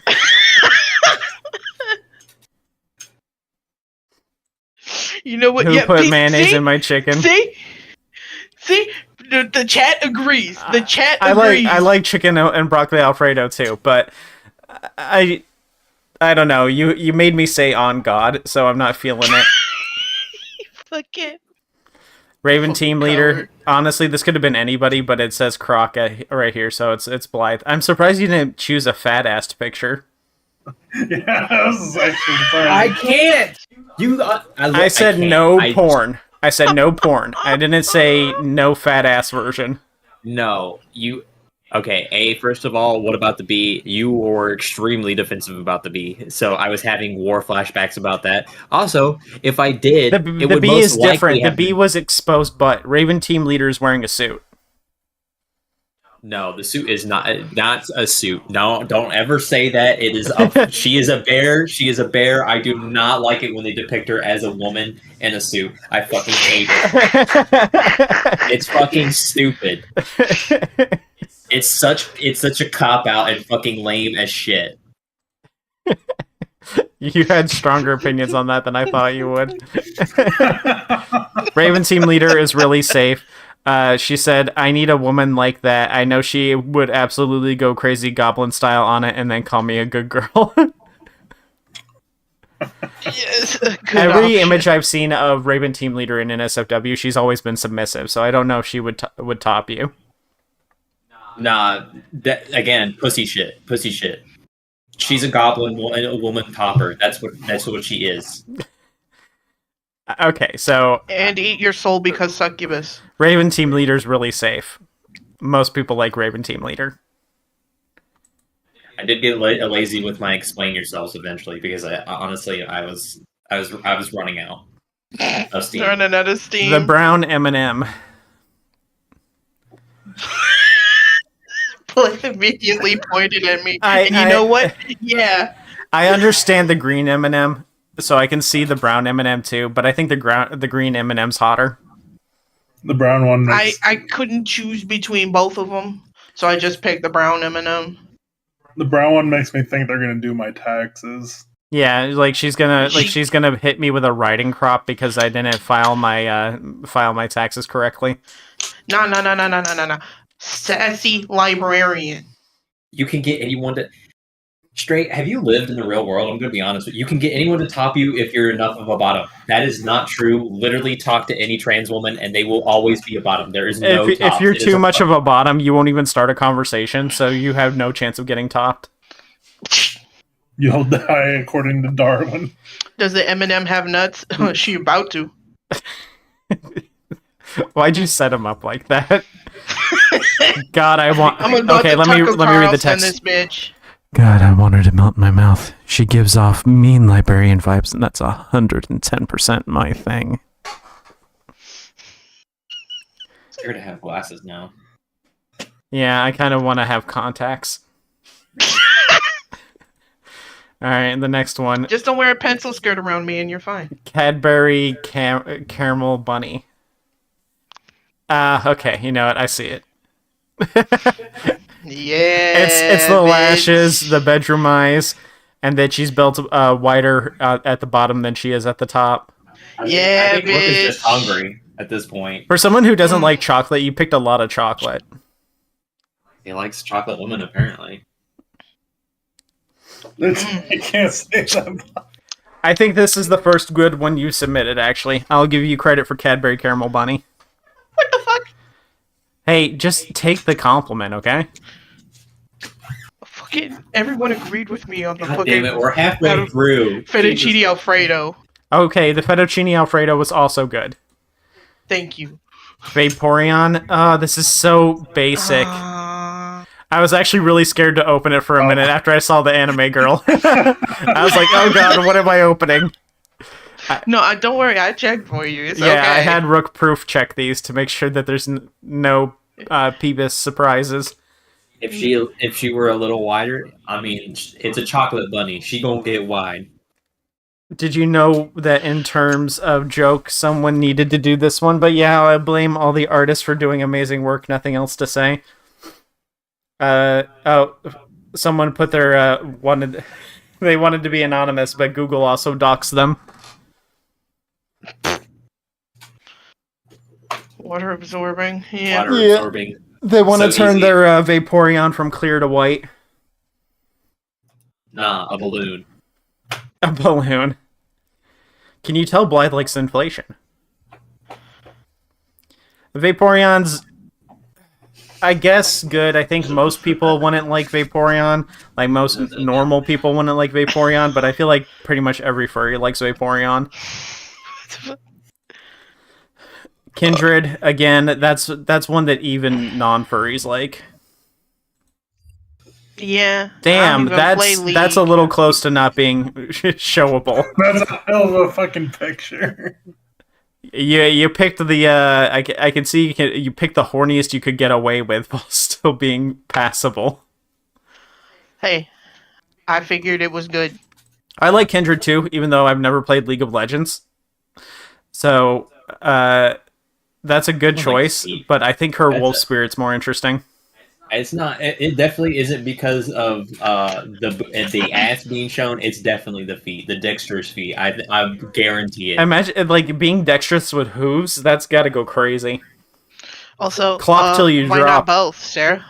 C: You know what?
A: Who
C: Yeah,
A: put mayonnaise
C: see?
A: in my chicken?
C: See? The chat agrees. The chat
A: I
C: agrees.
A: like chicken and broccoli Alfredo too, but I don't know. You made me say on God, so I'm not feeling it.
C: Fuck it.
A: Raven
C: Fucking
A: team leader.
C: coward.
A: Honestly, this could have been anybody, but it says Croc right here, so it's Blythe. I'm surprised you didn't choose a fat ass picture.
E: Yeah, this is actually
D: I
E: fun.
D: can't.
G: You,
A: I said no porn. I said no porn. I didn't say no fat ass version.
B: No, you. Okay, first of all, what about the bee? You were extremely defensive about the bee, so I was having war flashbacks about that. Also, if I did,
A: The
B: it would
A: bee
B: most
A: is
B: likely
A: different. The
B: have
A: bee
B: been-
A: was exposed butt. Raven team leader is wearing a suit.
B: No, the suit is not a suit. No, don't ever say that. It is a. She is a bear. She is a bear. I do not like it when they depict her as a woman in a suit. I fucking hate it. It's fucking stupid. It's such a cop out and fucking lame as shit.
A: You had stronger opinions on that than I thought you would. Raven team leader is really safe. She said, I need a woman like that. I know she would absolutely go crazy goblin style on it and then call me a good girl.
C: Yes, a good
A: Every
C: option.
A: image I've seen of Raven team leader in NSFW, she's always been submissive, so I don't know if she would top you.
B: Nah, that again, pussy shit. She's a goblin, a woman topper. That's what she is.
A: Okay, so
C: And eat your soul because succubus.
A: Raven team leader's really safe. Most people like Raven team leader.
B: I did get lazy with my explain yourselves eventually because honestly I was running out of steam.
C: Running out of steam.
A: The brown M&M.
C: Immediately pointed at me.
A: I-
C: And you know what? Yeah.
A: I understand the green M&M, so I can see the brown M&M too, but I think the green M&M's hotter.
E: The brown one makes
C: I couldn't choose between both of them, so I just picked the brown M&M.
E: the brown one makes me think they're gonna do my taxes.
A: Yeah, like she's gonna hit me with a riding crop because I didn't file my taxes correctly.
C: No. Sassy librarian.
B: You can get anyone to straight. Have you lived in the real world? I'm going to be honest with you. You can get anyone to top you if you're enough of a bottom. That is not true. Literally, talk to any trans woman, and they will always be a bottom. There is no.
A: If you're too much of a bottom, you won't even start a conversation, so you have no chance of getting topped.
E: You'll die according to Darwin.
C: Does the M&M have nuts? She about to.
A: Why'd you set him up like that? God, I want.
C: I'm about
A: Okay,
C: to
A: let me
C: Tucker
A: read the
C: Carlson
A: text.
C: this bitch.
A: God, I want her to melt in my mouth. She gives off mean librarian vibes, and that's 110% my thing.
B: Scared to have glasses now.
A: Yeah, I kind of want to have contacts. Alright, the next one.
C: Just don't wear a pencil skirt around me and you're fine.
A: Cadbury Caramel Bunny. Okay, you know what? I see it.
C: Yeah.
A: It's the
C: bitch.
A: lashes, the bedroom eyes, and that she's built wider at the bottom than she is at the top.
C: Yeah,
B: I think Brooke is just
C: bitch.
B: hungry at this point.
A: For someone who doesn't like chocolate, you picked a lot of chocolate.
B: He likes chocolate women, apparently.
E: I can't say that.
A: I think this is the first good one you submitted, actually. I'll give you credit for Cadbury Caramel Bunny.
C: What the fuck?
A: Hey, just take the compliment, okay?
C: Fucking everyone agreed with me on the
B: God damn it,
C: fucking
B: we're halfway through.
C: fettuccine alfredo.
A: Okay, the fettuccine alfredo was also good.
C: Thank you.
A: Vaporeon, this is so basic. I was actually really scared to open it for a minute after I saw the anime girl. I was like, oh god, what am I opening?
C: No, don't worry. I checked for you. It's
A: Yeah,
C: okay.
A: I had Rook Proof check these to make sure that there's no Peebus surprises.
B: If she were a little wider, I mean, it's a chocolate bunny. She gonna get wide.
A: Did you know that in terms of joke, someone needed to do this one? But yeah, I blame all the artists for doing amazing work. Nothing else to say. Someone put their they wanted to be anonymous, but Google also doxed them.
C: Water absorbing. Yeah.
B: Water
A: Yeah.
B: absorbing.
A: They want to
B: So
A: turn
B: easy.
A: their Vaporeon from clear to white.
B: Nah, a balloon.
A: A balloon. Can you tell Blythe likes inflation? Vaporeon's, I guess, good. I think most people wouldn't like Vaporeon. Like, most normal people wouldn't like Vaporeon, but I feel like pretty much every furry likes Vaporeon. Kindred, again, that's one that even non-furries like.
C: Yeah. I
A: Damn,
C: don't even play
A: that's a
C: League.
A: little close to not being showable.
E: That's a hell of a fucking picture.
A: You picked the I can see you picked the horniest you could get away with while still being passable.
C: Hey, I figured it was good.
A: I like Kindred too, even though I've never played League of Legends. So, that's a good
G: I like
A: choice,
G: Steve.
A: but I think her
G: That's
A: wolf
G: a-
A: spirit's more interesting.
G: It's not. It definitely isn't because of the ass being shown. It's definitely the feet, the dexterous feet. I guarantee it.
A: Imagine like being dexterous with hooves. That's got to go crazy.
C: Also,
A: Clop till you
C: why
A: drop.
C: not both, Sarah?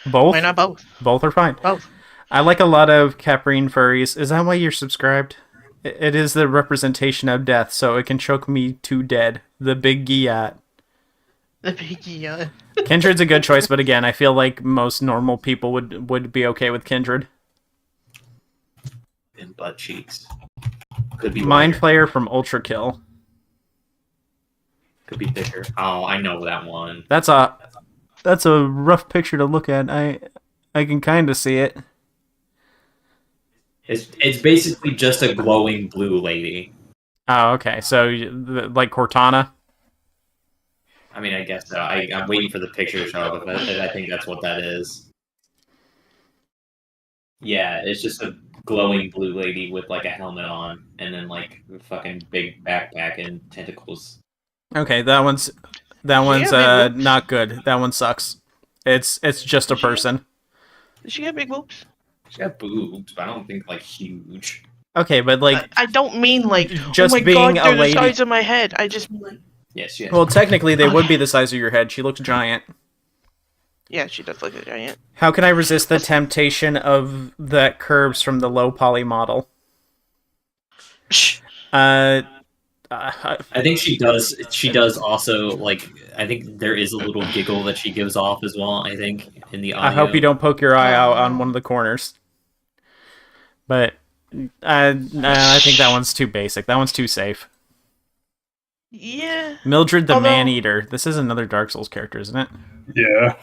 A: Both.
C: Why not both?
A: Both are fine.
C: Both.
A: I like a lot of Caprine furries. Is that why you're subscribed? It is the representation of death, so it can choke me to dead. The big Giat.
C: The biggie.
A: Kindred's a good choice, but again, I feel like most normal people would be okay with Kindred.
G: And butt cheeks. Could be
A: Mind
G: wider.
A: Flayer from Ultra Kill.
G: Could be thicker. Oh, I know that one.
A: That's a rough picture to look at. I can kind of see it.
G: It's basically just a glowing blue lady.
A: Oh, okay. So like Cortana.
G: I mean, I guess so. I'm waiting for the picture to show up, but I think that's what that is. Yeah, it's just a glowing blue lady with like a helmet on, and then like a fucking big backpack and tentacles.
A: Okay, that one's
C: big boobs?
A: not good. That one sucks. It's just a person.
C: Did she get big boobs?
G: She got boobs, but I don't think like huge.
A: Okay, but like
C: I don't mean like,
A: just
C: oh my
A: being
C: god,
A: a
C: they're the
A: lady.
C: size of my head. I just mean like,
G: Yes, yes.
A: Well, technically they would be the size of your head. She looks giant.
C: yeah, she does look a giant.
A: How can I resist the temptation of the curves from the low poly model?
C: Shh.
A: Uh,
G: I think she does. She does also like. I think there is a little giggle that she gives off as well. I think in the audio.
A: I hope you don't poke your eye out on one of the corners. But I think that one's too basic. That one's too safe.
C: Yeah.
A: Mildred the
C: Although-
A: Man-Eater. This is another Dark Souls character, isn't it?
E: Yeah.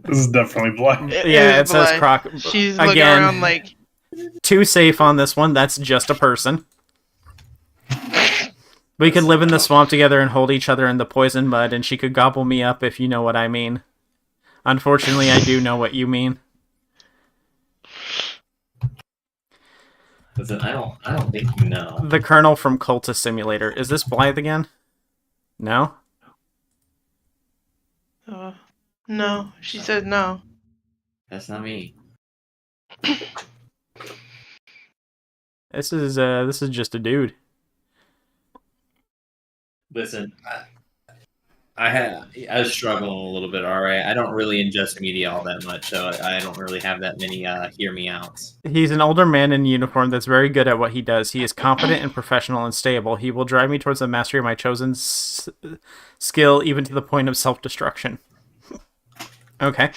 E: This is definitely black.
A: Yeah, it
C: is
A: says
C: black.
A: Croc.
C: She's looking
A: Again,
C: around like,
A: too safe on this one. That's just a person. We could live in the swamp together and hold each other in the poison mud, and she could gobble me up if you know what I mean. Unfortunately, I do know what you mean.
G: Listen, I don't think you know.
A: The Colonel from Cultist Simulator. Is this Blythe again? No?
C: no. She said no.
G: That's not me.
A: This is just a dude.
G: Listen, I was struggling a little bit. All right, I don't really ingest media all that much, so I don't really have that many hear me outs.
A: He's an older man in uniform that's very good at what he does. He is competent and professional and stable. He will drive me towards the mastery of my chosen skill, even to the point of self-destruction. Okay.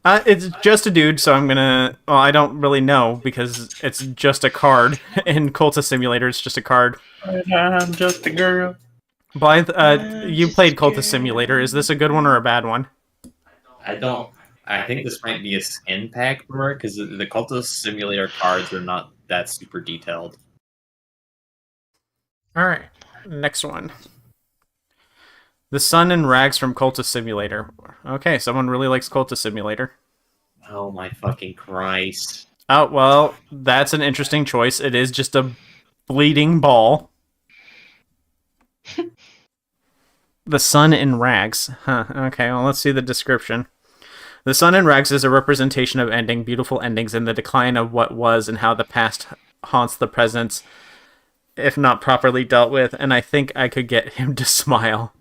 A: It's just a dude, so I'm gonna... Well, I don't really know, because it's just a card. In Cultist Simulator, it's just a card.
E: I'm just a girl.
A: Blythe, you played Cultist Simulator. Is this a good one or a bad one?
G: I don't. I think this might be a skin pack for it because the Cultist Simulator cards are not that super detailed.
A: Alright, next one. The Sun and Rags from Cultist Simulator. Okay, someone really likes Cultist Simulator.
G: Oh my fucking Christ!
A: Oh, well, that's an interesting choice. It is just a bleeding ball. The Sun in Rags. Huh, okay, well, let's see the description. The Sun in Rags is a representation of ending, beautiful endings, and the decline of what was and how the past haunts the present, if not properly dealt with, and I think I could get him to smile.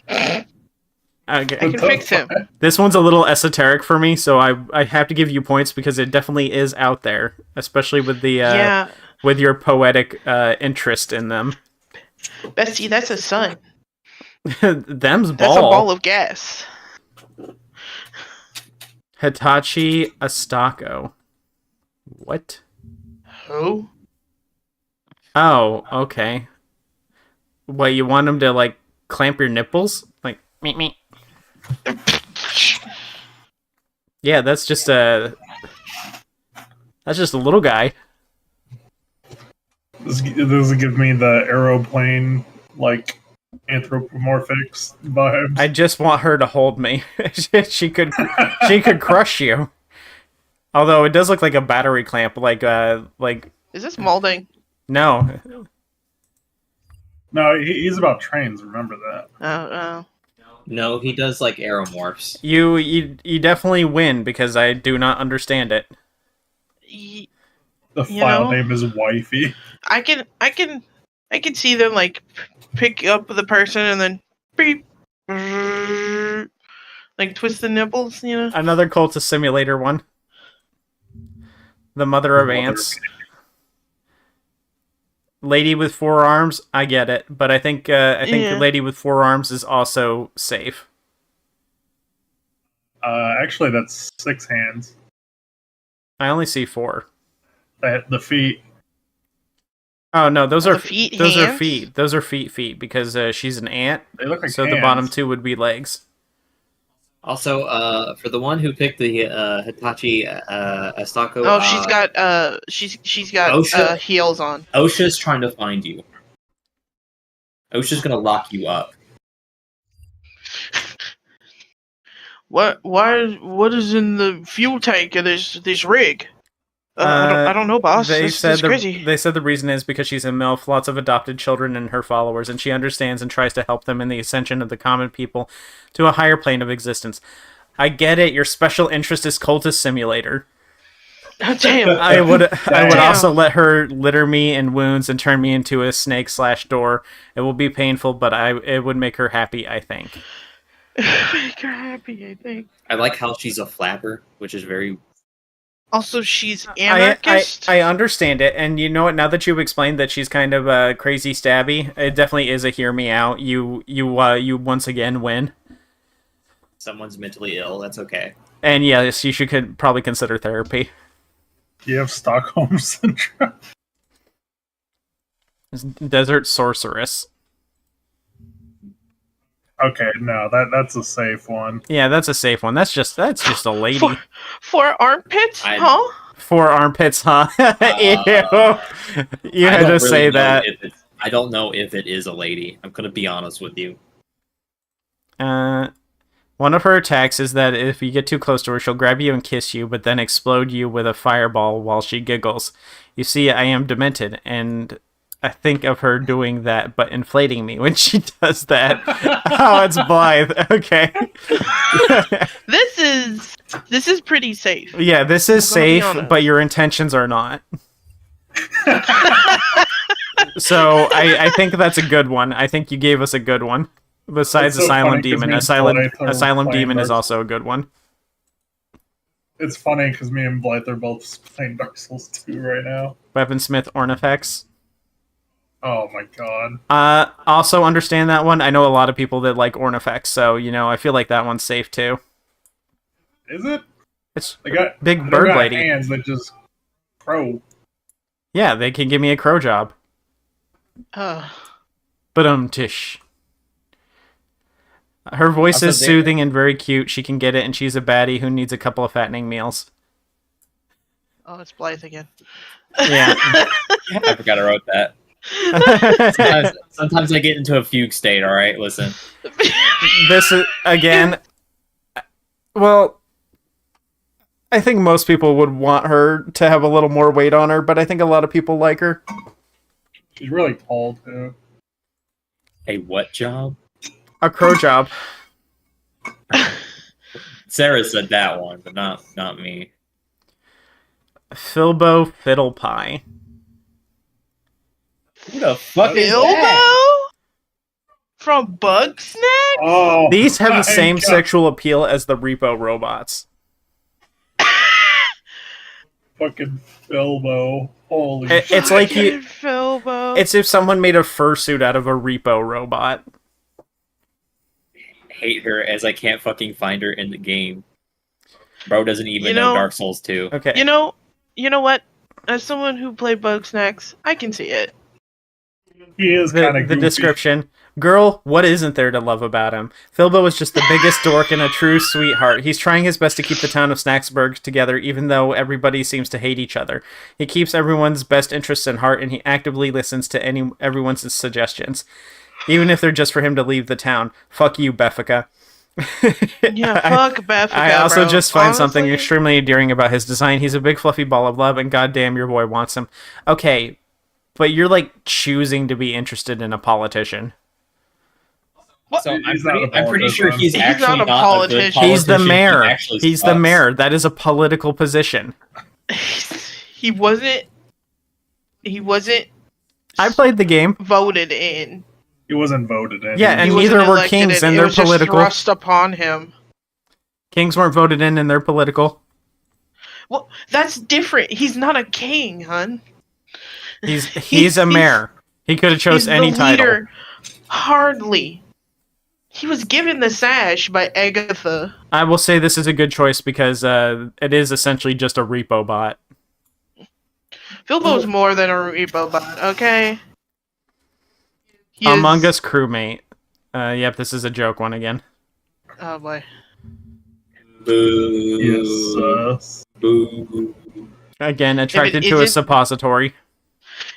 A: Okay.
C: I can fix him.
A: This one's a little esoteric for me, so I have to give you points because it definitely is out there, especially with the
C: Yeah.
A: with your poetic interest in them.
C: Bessie, that's a sun.
A: Them's
C: That's a ball of gas.
A: Hitachi Astako. What?
C: Who?
A: Oh, okay. What, you want him to, like, clamp your nipples? Like, meep, meep. Yeah, that's just a little guy.
E: This gives me the aeroplane, like, anthropomorphics vibes.
A: I just want her to hold me. she could crush you. Although it does look like a battery clamp, like
C: Is this molding?
A: no.
E: No, he's about trains. Remember that.
C: Oh.
G: No, he does like aeromorphs.
A: You definitely win because I do not understand it.
E: The
C: You
E: file
C: know?
E: name is wifey.
C: I can see them like pick up the person and then beep, like twist the nipples, you know.
A: Another cultist simulator one. The mother of ants. Lady with 4 arms, I get it, but I think
C: Yeah.
A: Lady with 4 arms is also safe.
E: Actually, that's 6 hands.
A: I only see 4.
E: The feet.
A: Oh no, those
C: Are
A: are
C: the feet
A: those are
C: hands?
A: feet. Those are feet because she's an ant.
E: They look like
A: So
E: hands.
A: the bottom 2 would be legs.
G: Also, for the one who picked the Hitachi Astako,
C: Oh, she's got
G: OSHA.
C: heels on.
G: OSHA's trying to find you. OSHA's gonna lock you up.
C: What is in the fuel tank of this rig? I don't know, boss. This is crazy.
A: They said the reason is because she's a MILF, lots of adopted children and her followers, and she understands and tries to help them in the ascension of the common people to a higher plane of existence. I get it. Your special interest is cultist simulator.
C: Damn.
A: I would
C: Damn.
A: also let her litter me in wounds and turn me into a snake/door. It will be painful, but it would make her happy, I think.
C: Make her happy, I think.
G: I like how she's a flapper, which is very.
C: Also, she's anarchist.
A: I understand it, and you know what? Now that you've explained that she's kind of crazy stabby, it definitely is a hear me out. You once again win.
G: Someone's mentally ill. That's okay.
A: And yes, you should probably consider therapy.
E: You have Stockholm syndrome.
A: Desert sorceress.
E: Okay, no, that's a safe one.
A: Yeah, that's a safe one. That's just a lady.
C: For armpits,
G: I-
C: huh?
A: 4 armpits, huh? Ew. You
G: I
A: had
G: don't
A: to
G: really
A: say
G: know
A: that.
G: I don't know if it is a lady. I'm gonna be honest with you.
A: One of her attacks is that if you get too close to her, she'll grab you and kiss you, but then explode you with a fireball while she giggles. You see, I am demented, and I think of her doing that, but inflating me when she does that. Oh, it's Blythe. Okay.
C: This is pretty safe.
A: Yeah, this is
C: I'm gonna be
A: safe,
C: honest.
A: but your intentions are not. So I think that's a good one. I think you gave us a good one. Besides
E: It's so
A: Asylum
E: funny 'cause
A: Demon,
E: me and
A: Asylum
E: Blythe are playing
A: Demon is
E: Dark-
A: also a good one.
E: It's funny because me and Blythe are both playing Dark Souls 2 right now.
A: Weaponsmith Ornifex.
E: Oh my god.
A: Also understand that one. I know a lot of people that like Ornifex, so I feel like that one's safe too.
E: Is it?
A: It's
E: They got
A: big
E: they
A: bird
E: got
A: lady.
E: hands that just crow.
A: Yeah, they can give me a crow job. But tish. Her voice
G: Also,
A: is
G: they-
A: soothing and very cute. She can get it, and she's a baddie who needs a couple of fattening meals.
C: Oh, it's Blythe again.
A: Yeah.
G: I forgot I wrote that. Sometimes I get into a fugue state. All right, listen.
A: This is again. Well, I think most people would want her to have a little more weight on her, but I think a lot of people like her.
E: She's really tall too.
G: A what job?
A: A crow job.
G: Sarah said that one, but not me.
A: Filbo Fiddle Pie.
G: Who the fuck is
C: Bilbo
G: that?
C: from Bugsnax.
E: Oh,
A: These have
E: my
A: the same
E: God.
A: sexual appeal as the Repo robots.
E: Fucking Bilbo. Holy
A: It's
E: shit.
A: like you.
C: Bilbo.
A: It's if someone made a fursuit out of a Repo robot.
G: Hate her as I can't fucking find her in the game. Bro doesn't even
C: You
G: know
C: know-
G: Dark Souls 2.
A: Okay.
C: You know what? As someone who played Bugsnax, I can see it.
E: He is kind
A: The
E: of goofy.
A: description. Girl, what isn't there to love about him? Philbo is just the biggest dork and a true sweetheart. He's trying his best to keep the town of Snacksburg together, even though everybody seems to hate each other. He keeps everyone's best interests in heart, and he actively listens to everyone's suggestions, even if they're just for him to leave the town. Fuck you, Beffica.
C: Yeah, fuck Beffica,
A: I also
C: bro.
A: just find something
C: Honestly,
A: extremely endearing about his design. He's a big fluffy ball of love, and goddamn, your boy wants him. Okay, but you're like choosing to be interested in a politician.
G: So
E: He's not a
G: I'm pretty sure he's
E: politician.
G: actually
C: not a
G: not a good
C: politician.
G: politician.
A: He's the mayor.
G: He actually
A: He's the
G: sucks.
A: mayor. That is a political position.
C: he wasn't. He wasn't
A: I played the game.
C: voted in.
E: He wasn't voted in.
A: Yeah, and
C: He wasn't
A: neither were
C: elected
A: kings,
C: in.
A: and
C: It
A: they're
C: was just
A: political.
C: thrust upon him.
A: Kings weren't voted in, and they're political.
C: Well, that's different. He's not a king, hun.
A: He's a mayor. He could have chose
C: He's
A: any
C: the
A: title.
C: leader. Hardly. He was given the sash by Agatha.
A: I will say this is a good choice because it is essentially just a repo bot.
C: Philbo's more than a repo bot, okay? He is-
A: Among Us crewmate. Yep, this is a joke one again.
C: Oh boy.
G: Boo.
E: Yes.
G: Boo.
A: Again, attracted to a
C: isn't-
A: suppository.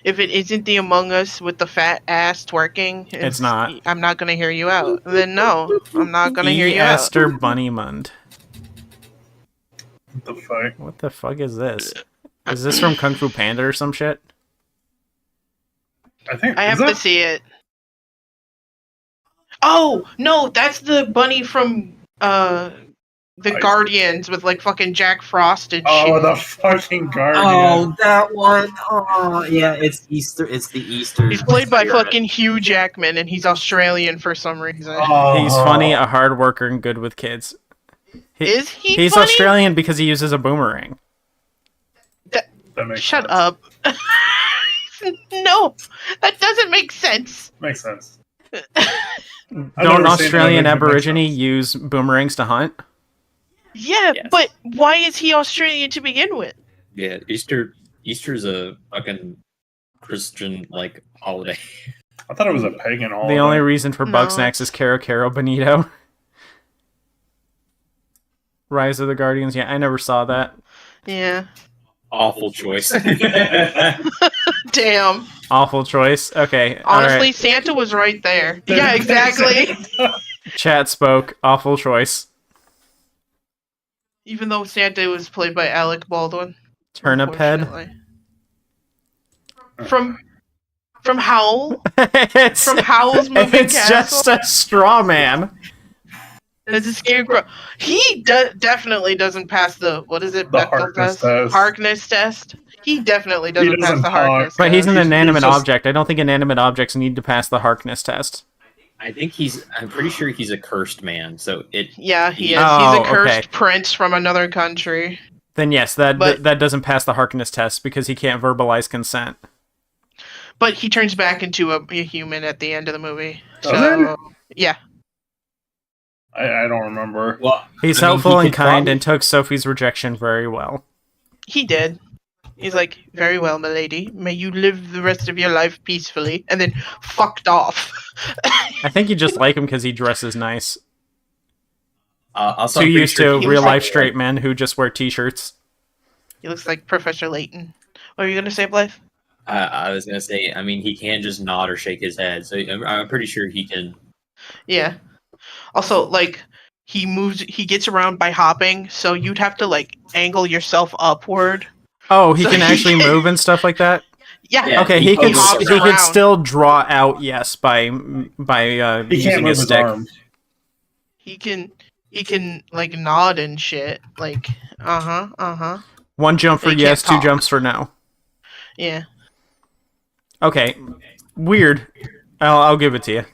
C: If it isn't the Among Us with the fat ass twerking,
A: It's not.
C: I'm not gonna hear you out. Then no, I'm not gonna hear
A: E.
C: you out.
A: Esther Bunnymund.
E: What the fuck?
A: What the fuck is this? Is this from Kung Fu Panda or some shit?
E: I think
C: I
E: is
C: have to
E: that-
C: see it. Oh no, that's the bunny from the
E: I-
C: Guardians with like fucking Jack Frost and
E: Oh,
C: shit.
E: the fucking guardian.
B: Oh, that one. Oh, yeah, it's Easter. It's the Easter.
C: He's played by
B: spirit.
C: fucking Hugh Jackman, and he's Australian for some reason.
E: Oh.
A: He's funny, a hard worker, and good with kids.
C: Is he?
A: He's
C: funny?
A: Australian because he uses a boomerang.
E: That makes
C: Shut
E: sense.
C: up. No, that doesn't make sense.
E: Makes sense. I've
A: Don't
E: never seen
A: Australian
E: that, it makes
A: Aborigine
E: sense.
A: use boomerangs to hunt?
C: Yeah,
G: Yes.
C: but why is he Australian to begin with?
G: Yeah, Easter's a fucking Christian like holiday.
E: I thought it was a pagan holiday.
A: The only reason for
C: No.
A: Bugsnax is Caro Caro Bonito. Rise of the Guardians. Yeah, I never saw that.
C: Yeah.
G: Awful choice.
C: Damn.
A: Awful choice. Okay.
C: Honestly,
A: Alright.
C: Santa was right there. Yeah, exactly.
A: Chat spoke. Awful choice.
C: Even though Santa was played by Alec Baldwin.
A: Turnip head.
C: unfortunately. From Howl?
A: it's
C: From Howl's Moving
A: it's
C: Castle?
A: just a straw man.
C: As a scarecrow. He definitely doesn't pass the, what is it?
E: The
C: Bechdel
E: Harkness test.
C: Harkness test. He definitely doesn't pass
E: doesn't
C: the
E: talk.
C: Harkness
A: But he's
C: test.
A: an inanimate
E: just-
A: object. I don't think inanimate objects need to pass the Harkness test.
G: I'm pretty sure he's a cursed man. So
C: Yeah, he is.
A: Oh,
C: He's a cursed
A: okay.
C: prince from another country.
A: Then yes, that
C: But-
A: that doesn't pass the Harkness test because he can't verbalize consent.
C: But he turns back into a human at the end of the movie.
E: Does
C: So, yeah.
E: I don't remember.
G: well,
A: He's
G: I mean,
A: helpful
G: he
A: and
G: could
A: kind
G: probably-
A: and took Sophie's rejection very well.
C: He did. He's like, very well, milady. May you live the rest of your life peacefully. And then fucked off.
A: I think you just like him because he dresses nice.
G: Also,
A: Too
G: I'm pretty
A: used
G: sure
A: to
C: he
A: real
C: was
A: life
C: like-
A: straight men who just wear t-shirts.
C: He looks like Professor Layton. What were you going to say, Blythe?
G: I was gonna say, I mean, he can just nod or shake his head, so I'm pretty sure he can.
C: Yeah. Also, like, he gets around by hopping, so you'd have to, like, angle yourself upward.
A: Oh, he
C: So
A: can
C: he
A: actually
C: can-
A: move and stuff like that.
C: Yeah.
G: Yeah,
A: Okay,
G: he
A: he could
G: hops
A: he could
C: around.
A: still draw out, yes, by
E: He can't
A: using
E: move
A: his
E: his
A: stick.
E: arm.
C: He can, like, nod and shit. Like, uh-huh.
A: One jump for
C: He can't
A: yes, two
C: talk.
A: jumps for no.
C: Yeah.
A: Okay, weird. I'll give it to you.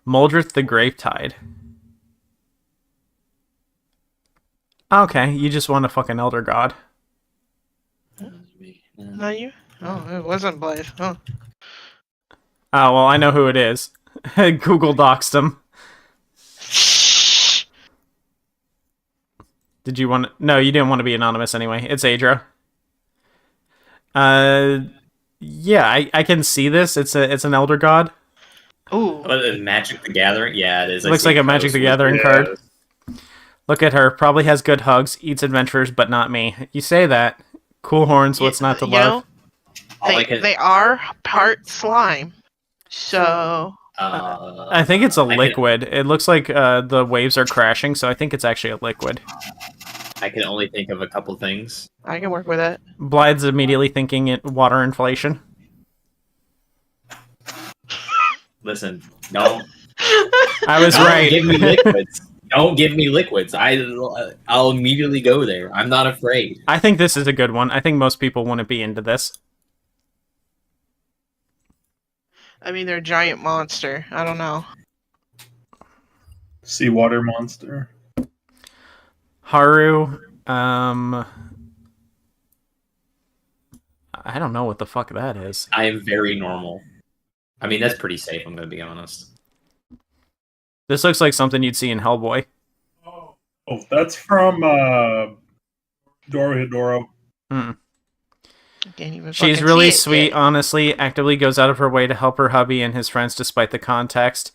A: Moldrith the Grapetide. Okay, you just want a fucking elder god.
C: Not you? Oh, it wasn't Blythe. Oh.
A: Oh, well, I know who it is. Google doxed him. Did you want to... No, you didn't want to be anonymous anyway. It's Adra. Yeah, I can see this. It's an elder god.
C: Ooh.
G: Magic the Gathering? Yeah, it is. I
A: Looks
G: see
A: like a Magic the
G: posts.
A: Gathering
E: Yeah.
A: card. Look at her. Probably has good hugs, eats adventurers, but not me. You say that. Cool horns, what's not to
C: You
A: love?
G: All I can-
C: they are part slime. So
A: I think it's a liquid. It looks like the waves are crashing, so I think it's actually a liquid.
G: I can only think of a couple things.
C: I can work with that.
A: Blythe's immediately thinking it water inflation.
G: Listen, don't.
A: I was
G: Don't
A: right.
G: give me liquids. Don't give me liquids. I'll immediately go there. I'm not afraid.
A: I think this is a good one. I think most people wouldn't be into this.
C: I mean, they're a giant monster. I don't know.
E: Seawater monster.
A: Haru, I don't know what the fuck that is.
G: I am very normal. I mean, that's pretty safe. I'm going to be honest.
A: This looks like something you'd see in Hellboy.
E: Oh, that's from Dorohedoro.
A: Mm.
C: Can't even
A: She's
C: fucking
A: really
C: see it
A: sweet,
C: yet.
A: honestly, actively goes out of her way to help her hubby and his friends despite the context.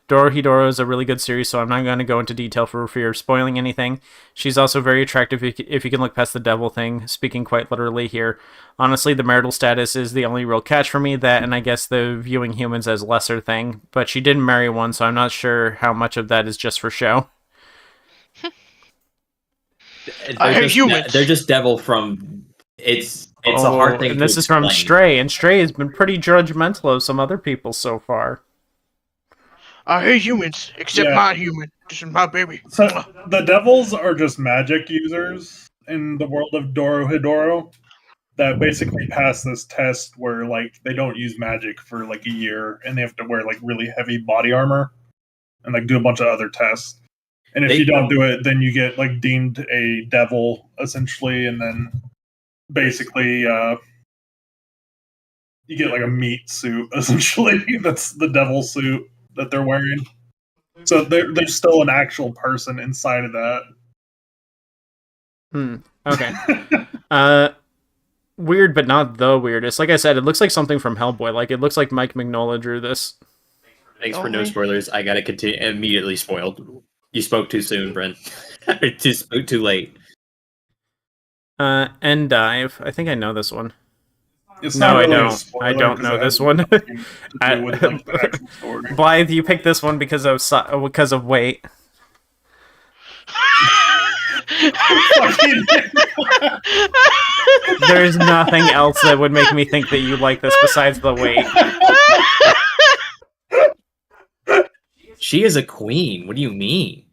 A: Dorohedoro is a really good series, so I'm not going to go into detail for fear of spoiling anything. She's also very attractive if you can look past the devil thing, speaking quite literally here. Honestly, the marital status is the only real catch for me, that and I guess the viewing humans as lesser thing, but she didn't marry one, so I'm not sure how much of that is just for show.
G: They're just devil from... It's a hard thing
A: and
G: to
A: this is from
G: explain.
A: Stray, and Stray has been pretty judgmental of some other people so far.
C: I hate humans, except
E: Yeah.
C: my human. This is my baby.
E: So the devils are just magic users in the world of Dorohedoro that basically pass this test where like they don't use magic for like a year and they have to wear like really heavy body armor and like do a bunch of other tests. And if you don't do it, then you get like deemed a devil essentially, and then basically you get like a meat suit essentially. That's the devil suit that they're wearing. So there's still an actual person inside of that.
A: Okay. Weird, but not the weirdest. Like I said, it looks like something from Hellboy. Like, it looks like Mike Mignola drew this.
G: Thanks for no spoilers. I gotta continue. Immediately spoiled. You spoke too soon, Brent. Too late.
A: Endive. I think I know this one.
E: It's
A: No,
E: not
A: I
E: really a
A: don't.
E: spoiler
A: I don't
E: 'cause
A: know
E: it
A: this
E: has
A: one.
E: nothing to do with, like, the actual story.
A: Blythe, you picked this one because of weight. There's nothing else that would make me think that you like this besides the weight.
G: She is a queen. What do you mean?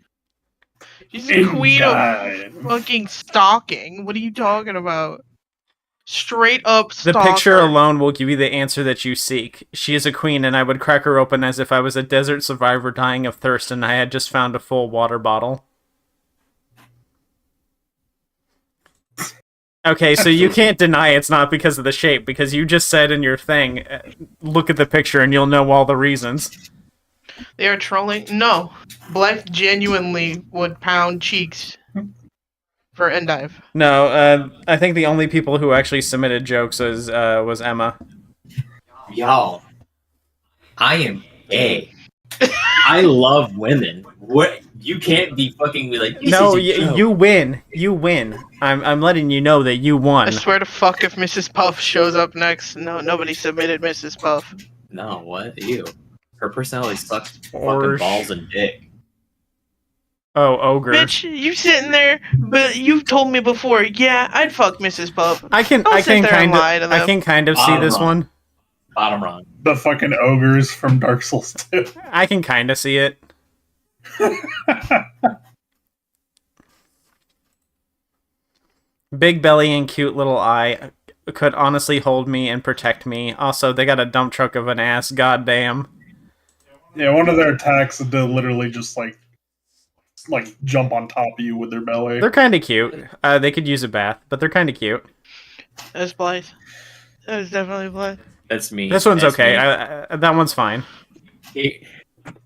C: She's the queen of
E: Endive.
C: fucking stalking. What are you talking about? Straight up
A: The
C: stalker.
A: picture alone will give you the answer that you seek. She is a queen, and I would crack her open as if I was a desert survivor dying of thirst and I had just found a full water bottle. Okay, so you can't deny it's not because of the shape, because you just said in your thing, look at the picture and you'll know all the reasons.
C: They are trolling. No, Black genuinely would pound cheeks for Endive.
A: No, I think the only people who actually submitted jokes was Emma.
G: Y'all, I am gay. I love women. What? You can't be fucking me like this.
A: No,
G: is a joke.
A: you win. You win. I'm letting you know that you won.
C: I swear to fuck if Mrs. Puff shows up next. No, nobody submitted Mrs. Puff.
G: No, what? Ew. Her personality sucks
A: Or
G: fucking balls and dick.
A: Oh, ogre.
C: Bitch, you sitting there, but you've told me before. Yeah, I'd fuck Mrs. Puff.
A: I can
C: Don't sit there and lie to them.
A: I can kind of see this
G: Wrong.
A: one.
G: Bottom wrong.
E: The fucking ogres from Dark Souls 2.
A: I can kind of see it. Big belly and cute little eye could honestly hold me and protect me. Also, they got a dump truck of an ass. Goddamn.
E: Yeah, one of their attacks is to literally just like jump on top of you with their belly.
A: They're kind of cute. They could use a bath, but they're kind of cute.
C: That's Blythe. That is definitely Blythe.
G: That's me.
A: This one's
G: That's
A: okay.
G: me.
A: That one's fine.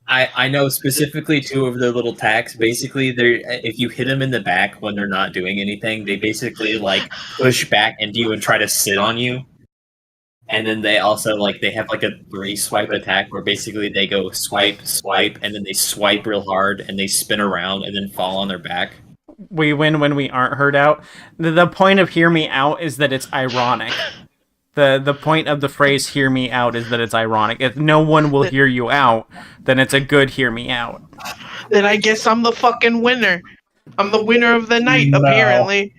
G: I know specifically two of their little attacks. Basically, they're if you hit them in the back when they're not doing anything, they basically like push back into you and try to sit on you. And then they also they have like a 3-swipe attack where basically they go swipe, swipe, and then they swipe real hard and they spin around and then fall on their back.
A: We win when we aren't heard out. The point of hear me out is that it's ironic. The point of the phrase hear me out is that it's ironic. If no one will hear you out, then it's a good hear me out.
C: Then I guess I'm the fucking winner. I'm the winner of the night,
E: No.
C: apparently.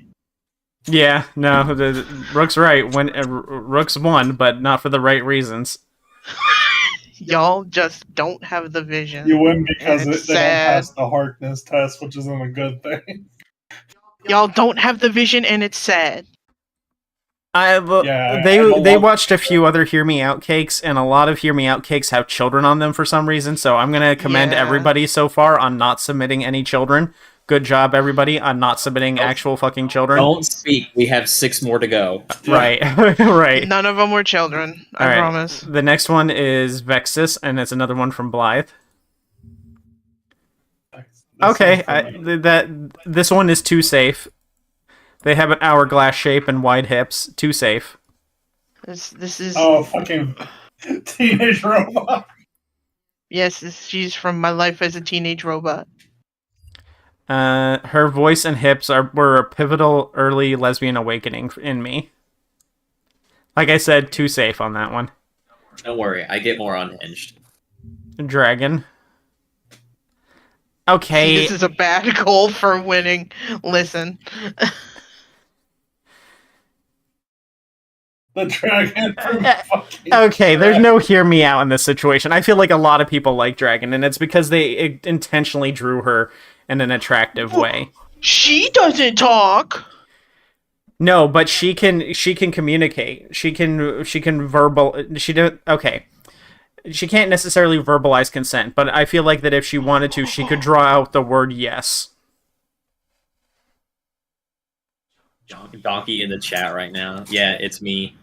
A: Yeah, no, Rook's right. Rook's won, but not for the right reasons.
C: Y'all just don't have the vision.
E: You win because
C: And
E: they
C: it's
E: don't
C: sad.
E: pass the Harkness test, which isn't a good thing.
C: Y'all don't have the vision, and it's sad.
E: I
A: They
E: love-
A: watched a few other Hear Me Out cakes, and a lot of Hear Me Out cakes have children on them for some reason. So I'm gonna commend
C: Yeah.
A: everybody so far on not submitting any children. Good job, everybody, on not submitting actual fucking children.
G: Don't speak. We have 6 more to go.
A: Right, right.
C: None of them were children. I
A: All right.
C: promise.
A: The next one is Vexus, and it's another one from Blythe. Okay, this one is too safe. They have an hourglass shape and wide hips. Too safe.
C: This is
E: Oh, fucking teenage robot.
C: yes. She's from My Life as a Teenage Robot.
A: Her voice and hips were a pivotal early lesbian awakening in me. Like I said, too safe on that one.
G: Don't worry, I get more unhinged.
A: Dragon.
C: See,
A: Okay.
C: this is a bad goal for winning. Listen,
E: The dragon from fucking.
A: Okay, there's no hear me out in this situation. I feel like a lot of people like Dragon, and it's because they intentionally drew her in an attractive way.
C: she doesn't talk.
A: No, but she can communicate. She can verbal. She don't. Okay. She can't necessarily verbalize consent, but I feel like that if she wanted to, she could draw out the word yes.
G: Donkey in the chat right now. Yeah, it's me.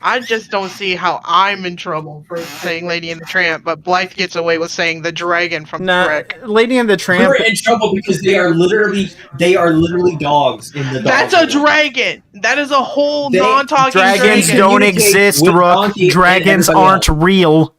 C: I just don't see how I'm in trouble for saying Lady and the Tramp, but Blythe gets away with saying the dragon from
A: Nah,
C: Shrek.
A: Lady and the Tramp.
G: We're in trouble because they are literally dogs in the dog
C: That's a
G: world.
C: dragon. That is a whole
G: They-
C: non-talking
A: Dragons
C: dragon.
A: don't
G: communicate
A: exist,
G: with
A: Rook.
G: Donkey and
A: Dragons
G: everybody
A: aren't
G: else.
A: real.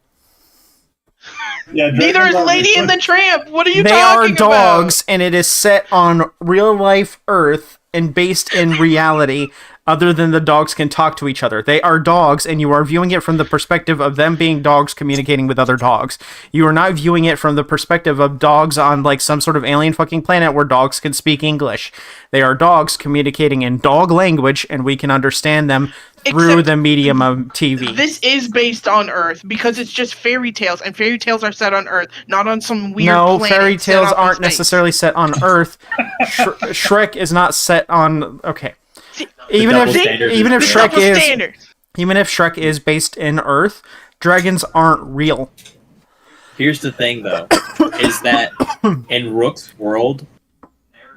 E: Yeah,
C: Neither
E: dragons
C: is
E: are
C: Lady and the
E: really-
C: Tramp. What are you
A: They are
C: talking
A: dogs, and it is set on real life Earth and based in reality. Other than the dogs can talk to each other. They are dogs, and you are viewing it from the perspective of them being dogs communicating with other dogs. You are not viewing it from the perspective of dogs on like some sort of alien fucking planet where dogs can speak English. They are dogs communicating in dog language, and we can understand them through
C: Except
A: the medium of TV.
C: This is based on Earth because it's just fairy tales, and fairy tales are set on Earth, not on some weird
A: No,
C: planet
A: fairy
C: set
A: tales
C: off in
A: aren't
C: space.
A: necessarily set on Earth. Shrek is not set on. Okay,
C: See,
A: even
G: double
A: if
G: standard is
A: even if
C: the
A: Shrek
C: double
A: is
C: standard.
A: even if Shrek is based in Earth, dragons aren't real.
G: Here's the thing, though, is that in Rook's world,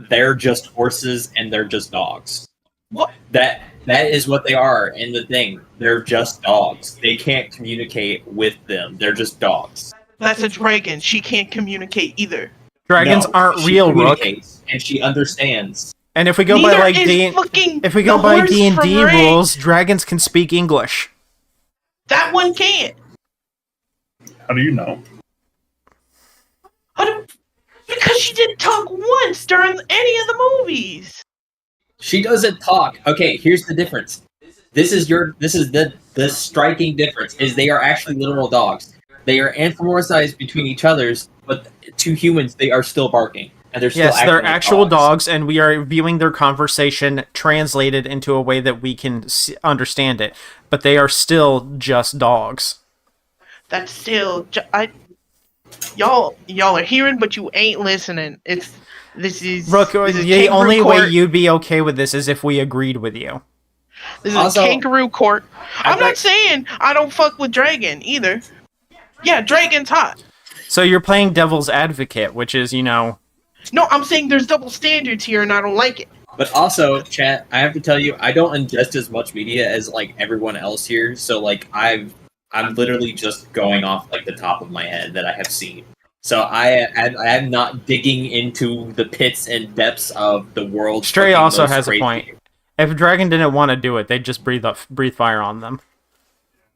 G: they're just horses and they're just dogs.
C: What?
G: That is what they are in the thing. They're just dogs. They can't communicate with them. They're just dogs.
C: That's a dragon. She can't communicate either.
A: Dragons
G: No,
A: aren't
G: she
A: real, Rook.
G: communicates, and she understands.
A: And if we go
C: Neither
A: by like
C: is fucking
A: if we go
C: the
A: by
C: horse
A: D&D
C: from Ray.
A: rules, dragons can speak English.
C: That one can't.
E: How do you know?
C: Because she didn't talk once during any of the movies.
G: She doesn't talk. Okay, here's the difference. This is the striking difference is they are actually literal dogs. They are anthropomorphized between each other's, but to humans they are still barking. And they're still
A: Yes,
G: acting
A: they're
G: like
A: actual dogs, and we are viewing their conversation translated into a way that we can understand it. But they are still just dogs.
C: That's still, y'all are hearing, but you ain't listening. This is
A: Rook,
C: this is
A: the
C: kangaroo
A: only way
C: court.
A: you'd be okay with this is if we agreed with you.
C: This is
G: Also,
C: kangaroo court. I'm
G: bet-
C: not saying I don't fuck with dragon either. Yeah, dragon's hot.
A: So you're playing devil's advocate, which is,
C: No, I'm saying there's double standards here, and I don't like it.
G: But also, chat, I have to tell you, I don't ingest as much media as like everyone else here. So like I'm literally just going off like the top of my head that I have seen. So I am not digging into the pits and depths of the world.
A: Stray also has a point. If Dragon didn't want to do it, they'd just breathe fire on them.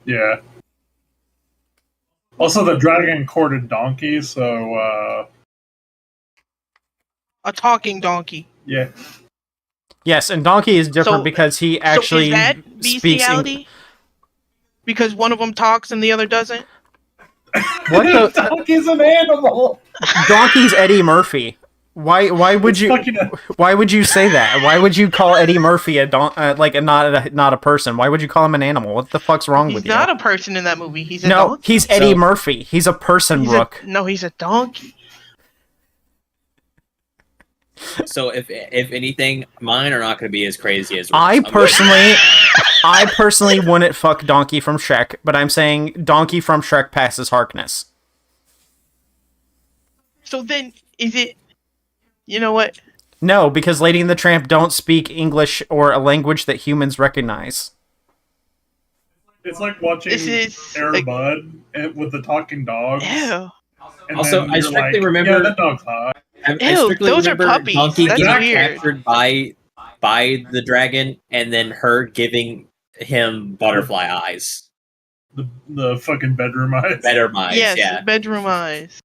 E: Yeah. Also, the dragon courted donkey, so
C: A talking donkey.
E: yeah.
A: Yes, and Donkey is different
C: So-
A: because he actually
C: so is that
A: speaks.
C: bestiality? Because one of them talks and the other doesn't.
A: What the?
E: Donkey's an animal.
A: Donkey's Eddie Murphy. Why would
E: It's
A: you?
E: fucking
A: Why would you say that? Why would you call Eddie Murphy not a person? Why would you call him an animal? What the fuck's wrong
C: He's
A: with
C: not
A: you?
C: a person in that movie. He's a
A: No,
C: donkey.
A: he's Eddie
B: So-
A: Murphy. He's a person, Rook.
C: No, he's a donkey.
B: So if anything, mine are not going to be as crazy as
A: I
B: Rook's.
A: personally wouldn't fuck Donkey from Shrek, but I'm saying Donkey from Shrek passes Harkness.
C: So then, is it? You know what?
A: No, because Lady and the Tramp don't speak English or a language that humans recognize.
E: It's like watching
C: This is
E: Air
C: like-
E: Bud with the talking dogs.
C: Ew.
E: and
B: Also,
E: then
B: I
E: you're
B: strictly
E: like,
B: remember-
E: Yeah, that dog's hot.
B: I
C: Ew,
B: strictly
C: those are
B: remember
C: puppies.
B: Donkey
C: That's
B: getting
C: weird.
B: captured by the dragon, and then her giving him butterfly eyes,
E: The fucking bedroom eyes.
B: better eyes.
C: Yes,
B: Yeah,
C: bedroom eyes.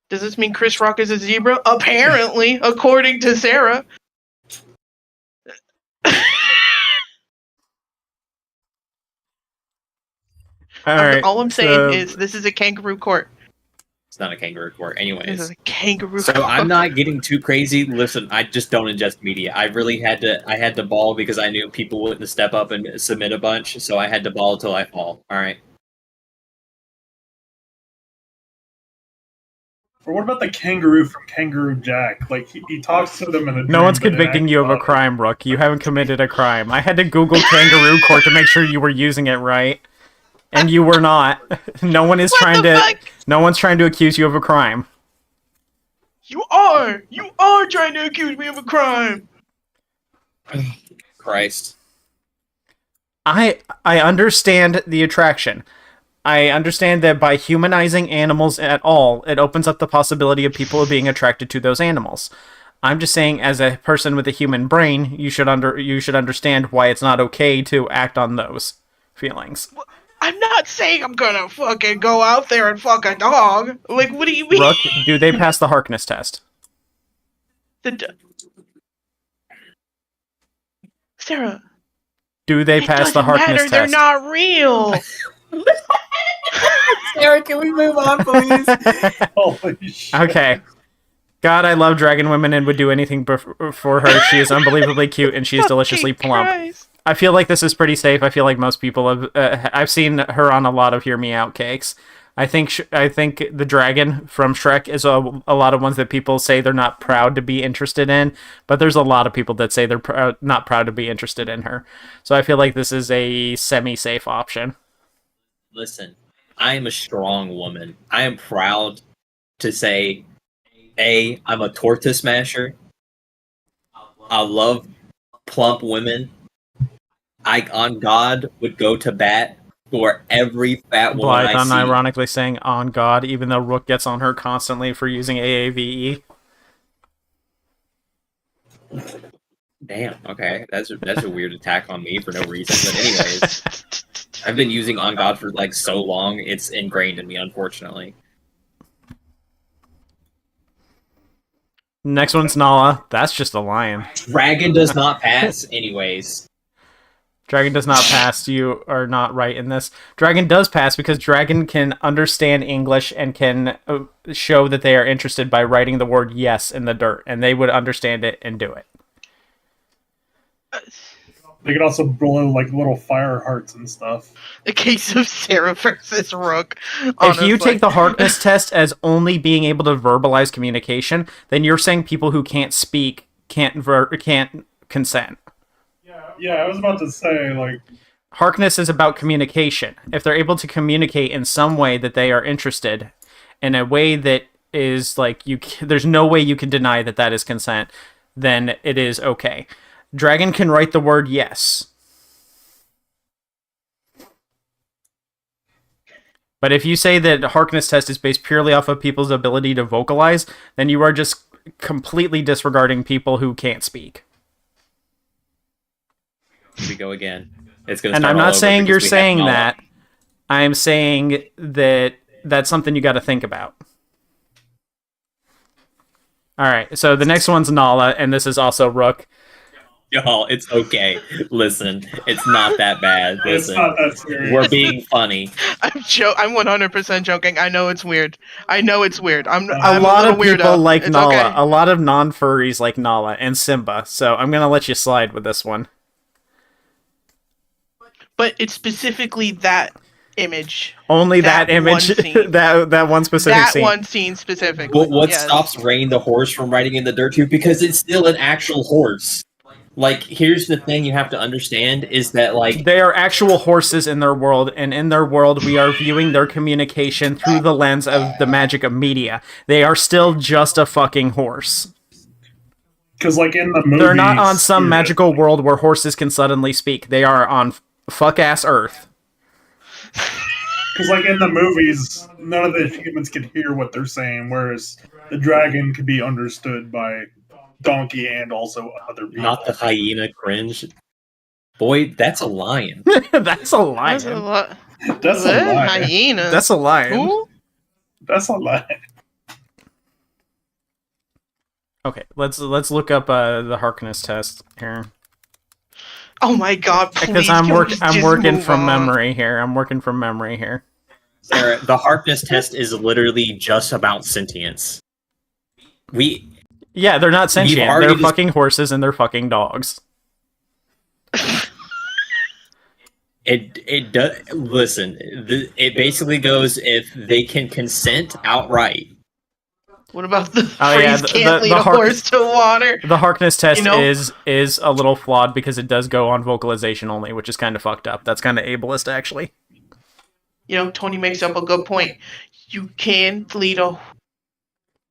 C: Does this mean Chris Rock is a zebra? Apparently, according to Sarah.
A: Alright.
C: All I'm saying
A: so-
C: is this is a kangaroo court.
B: it's not a kangaroo court.
C: This is
B: Anyways,
C: a kangaroo
B: so
C: court.
B: I'm not getting too crazy. Listen, I just don't ingest media. I really had to ball because I knew people wouldn't step up and submit a bunch, so I had to ball till I fall. All right.
E: Or what about the kangaroo from Kangaroo Jack? Like he talks to them in a.
A: No one's
E: dream, but they
A: convicting
E: act
A: you of a
E: about it.
A: crime, Rook. You haven't committed a crime. I had to Google kangaroo court to make sure you were using it right. And you were not. No one is
C: What
A: trying
C: the
A: to
C: fuck?
A: no one's trying to accuse you of a crime.
C: You are trying to accuse me of a crime.
B: Christ.
A: I understand the attraction. I understand that by humanizing animals at all, it opens up the possibility of people being attracted to those animals. I'm just saying, as a person with a human brain, you should understand why it's not okay to act on those feelings.
C: I'm not saying I'm gonna fucking go out there and fuck a dog. Like, what do you mean?
A: Rook, do they pass the Harkness test?
C: Sarah,
A: Do they
C: it
A: pass the
C: doesn't
A: Harkness
C: matter. They're
A: test?
C: not real.
B: Sarah, can we move on, please?
E: Holy shit.
A: Okay. God, I love dragon women and would do anything for her. She is unbelievably cute and she is deliciously
C: Fucking
A: plump.
C: Christ.
A: I feel like this is pretty safe. I feel like most people have. I've seen her on a lot of Hear Me Out cakes. I think the dragon from Shrek is a lot of ones that people say they're not proud to be interested in, but there's a lot of people that say they're not proud to be interested in her. So I feel like this is a semi-safe option.
B: Listen, I am a strong woman. I am proud to say, I'm a torta smasher. I love plump women. I, on God, would go to bat for every fat woman
A: Blythe
B: I see.
A: unironically saying "on God," even though Rook gets on her constantly for using AAVE.
B: Damn. Okay, that's a weird attack on me for no reason. But anyways, I've been using on God for like so long, it's ingrained in me, unfortunately.
A: Next one's Nala. That's just a lion.
B: Dragon does not pass, anyways.
A: Dragon does not pass. You are not right in this. Dragon does pass because Dragon can understand English and can show that they are interested by writing the word yes in the dirt, and they would understand it and do it.
E: They could also blow like little fire hearts and stuff.
C: The case of Sarah versus Rook.
A: If you
C: honestly.
A: take the Harkness test as only being able to verbalize communication, then you're saying people who can't speak can't consent.
E: Yeah, I was about to say like
A: Harkness is about communication. If they're able to communicate in some way that they are interested, in a way that is like there's no way you can deny that that is consent, then it is okay. Dragon can write the word yes. But if you say that Harkness test is based purely off of people's ability to vocalize, then you are just completely disregarding people who can't speak.
G: Here we go again. It's gonna.
A: And
G: start
A: I'm
G: all
A: not
G: over
A: saying
G: because
A: you're
G: we have
A: saying
G: Nala.
A: that. I'm saying that that's something you got to think about. All right, so the next one's Nala, and this is also Rook.
G: Y'all, it's okay. Listen, it's not that bad.
E: It's
G: Listen,
E: not that serious.
G: we're being funny.
C: I'm 100% joking. I know it's weird. I'm
A: A
C: a
A: lot
C: little
A: of people
C: weirdo.
A: like
C: It's
A: Nala.
C: okay.
A: A lot of non-furries like Nala and Simba. So I'm gonna let you slide with this one.
C: But it's specifically that image.
A: Only that,
C: That
A: image,
C: one scene.
A: that one specific
C: That
A: scene.
C: one scene specifically.
G: What
C: yes.
G: stops Rain the horse from riding in the dirt tube? Because it's still an actual horse. Like, here's the thing you have to understand is that, like,
A: They are actual horses in their world, and in their world, we are viewing their communication through the lens of the magic of media. They are still just a fucking horse.
E: Because, like, in the movie...
A: They're not on some magical world where horses can suddenly speak. They are on fuck-ass Earth.
E: Because, like, in the movies, none of the humans can hear what they're saying, whereas the dragon could be understood by Donkey and also other people.
G: not the hyena cringe. Boy, that's a lion.
A: That's a
C: That's a
A: lion.
C: lot.
E: That's a lie.
C: Hyena.
A: That's a lion.
C: Who?
E: That's a lie.
A: Okay, let's look up the Harkness test here.
C: Oh my god, please.
A: Because I'm
C: just
A: working
C: move
A: from
C: on.
A: memory here. I'm working from memory here.
G: Sarah, the Harkness test is literally just about sentience.
A: Yeah, they're not sentient.
G: already
A: They're
G: just-
A: fucking horses and they're fucking dogs.
G: It does. Listen, it basically goes if they can consent outright.
C: What about the
A: Oh, yeah,
C: phrase can't lead
A: the
C: a horse to water?
A: The Harkness test
C: You know?
A: is a little flawed because it does go on vocalization only, which is kind of fucked up. That's kind of ableist, actually.
C: You know, Tony makes up a good point. You can lead a...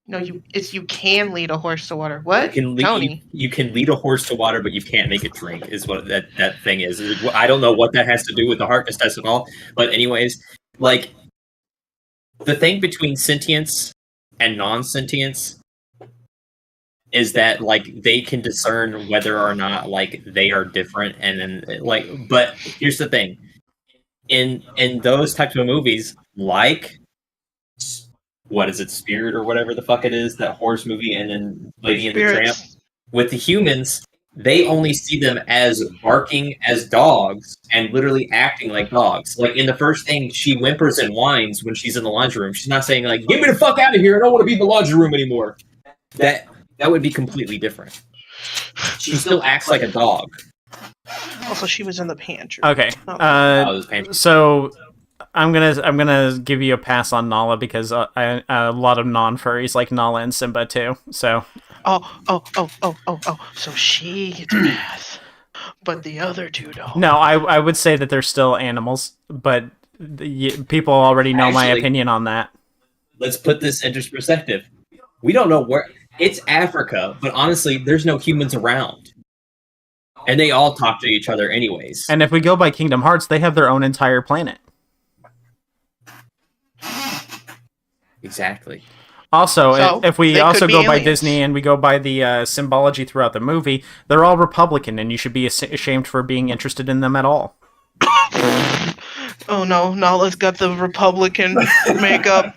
C: No, you can lead a horse to water. What? Tony.
G: You can lead a horse to water, but you can't make it drink. Is what that thing is. I don't know what that has to do with the Harkness test at all. But anyways, like the thing between sentience and non-sentience is that like they can discern whether or not like they are different, and then like. But here's the thing: in those types of movies, like. What is it, Spirit or whatever the fuck it is, that horse movie, and then Lady and the Tramp. With the humans, they only see them as barking as dogs and literally acting like dogs. Like in the first thing, she whimpers and whines when she's in the laundry room. She's not saying like, "Get me the fuck out of here! I don't want to be in the laundry room anymore." That would be completely different. She still acts like a dog.
C: Also, she was in the pantry.
A: Okay. So I'm gonna give you a pass on Nala because a lot of non-furries like Nala and Simba too. So.
C: So she gets a pass, but the other two don't.
A: No, I would say that they're still animals, but people already know my opinion on that.
G: Let's put this into perspective. We don't know where it's Africa, but honestly, there's no humans around, and they all talk to each other anyways.
A: And if we go by Kingdom Hearts, they have their own entire planet.
G: Exactly.
A: Also,
C: So,
A: if we
C: they
A: also
C: could be
A: go by
C: aliens.
A: Disney and we go by the symbology throughout the movie, they're all Republican, and you should be ashamed for being interested in them at all.
C: Oh no, Nala's got the Republican makeup.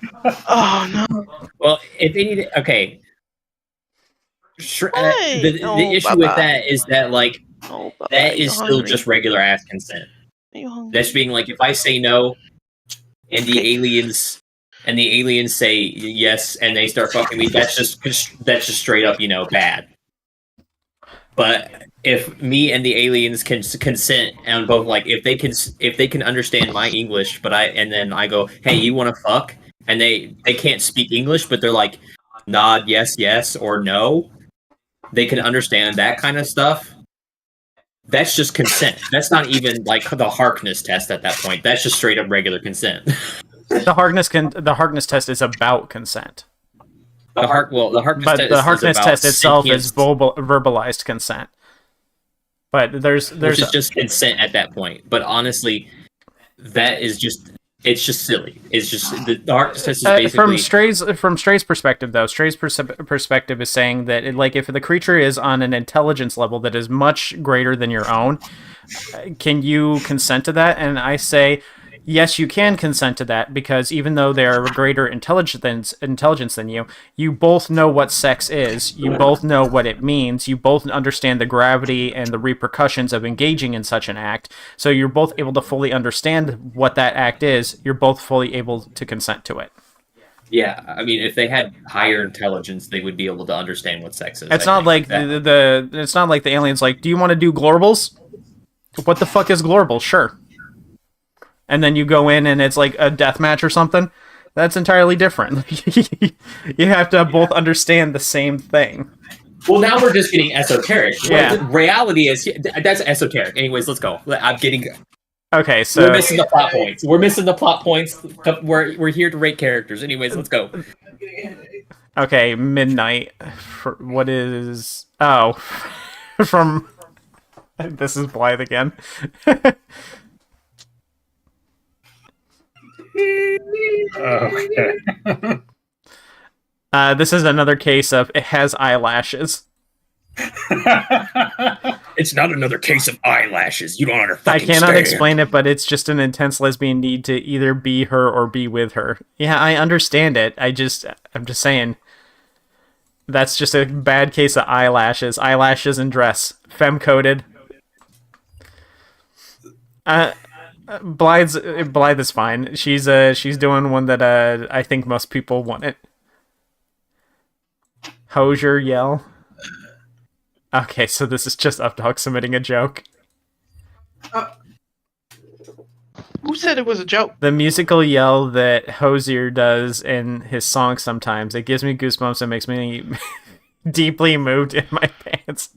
C: Oh no.
G: Well, if any, okay.
C: Hey!
G: The
C: Oh,
G: issue
C: Baba.
G: with that is that like
C: Oh, Baba,
G: that
C: you
G: is still
C: hungry?
G: just regular ass consent.
C: Are you hungry?
G: That's being like if I say no, and the aliens say yes, and they start fucking me. That's just straight up, bad. But if me and the aliens can consent on both, like if they can understand my English, and then I go, hey, you want to fuck, and they can't speak English, but they're like nod yes or no. They can understand that kind of stuff. That's just consent. That's not even like the Harkness test at that point. That's just straight up regular consent.
A: The Harkness test is about consent.
G: The Harkness
A: test itself is
G: sentience,
A: verbalized consent. But there's
G: which is just consent at that point. But honestly, that is just It's just silly. It's just the art test is basically
A: from Stray's perspective, though. Stray's perspective is saying that like if the creature is on an intelligence level that is much greater than your own, can you consent to that? And I say, yes, you can consent to that because even though they are a greater intelligence than you, you both know what sex is. You both know what it means. You both understand the gravity and the repercussions of engaging in such an act. So you're both able to fully understand what that act is. You're both fully able to consent to it.
G: Yeah, I mean, if they had higher intelligence, they would be able to understand what sex is.
A: It's not like it's not like the aliens like, do you want to do glorbles? What the fuck is glorble? Sure. And then you go in and it's like a death match or something. That's entirely different. You have to both understand the same thing.
G: Well, now we're just getting esoteric.
A: Yeah.
G: Reality is that's esoteric. Anyways, let's go. I'm getting.
A: Okay, so
G: We're missing the plot points. We're missing the plot points. We're here to rate characters. Anyways, let's go.
A: Okay, midnight. What is? Oh, from. This is Blythe again.
E: Okay.
A: This is another case of it has eyelashes.
G: It's not another case of eyelashes. You don't
A: I
G: understand.
A: cannot explain it, but it's just an intense lesbian need to either be her or be with her. Yeah, I understand it. I'm just saying. That's just a bad case of eyelashes. Eyelashes and dress. Femme-coded. Blythe is fine. She's doing one that I think most people want it. Hosier yell. Okay, so this is just Updog submitting a joke.
C: Who said it was a joke?
A: The musical yell that Hosier does in his song sometimes, it gives me goosebumps and makes me deeply moved in my pants.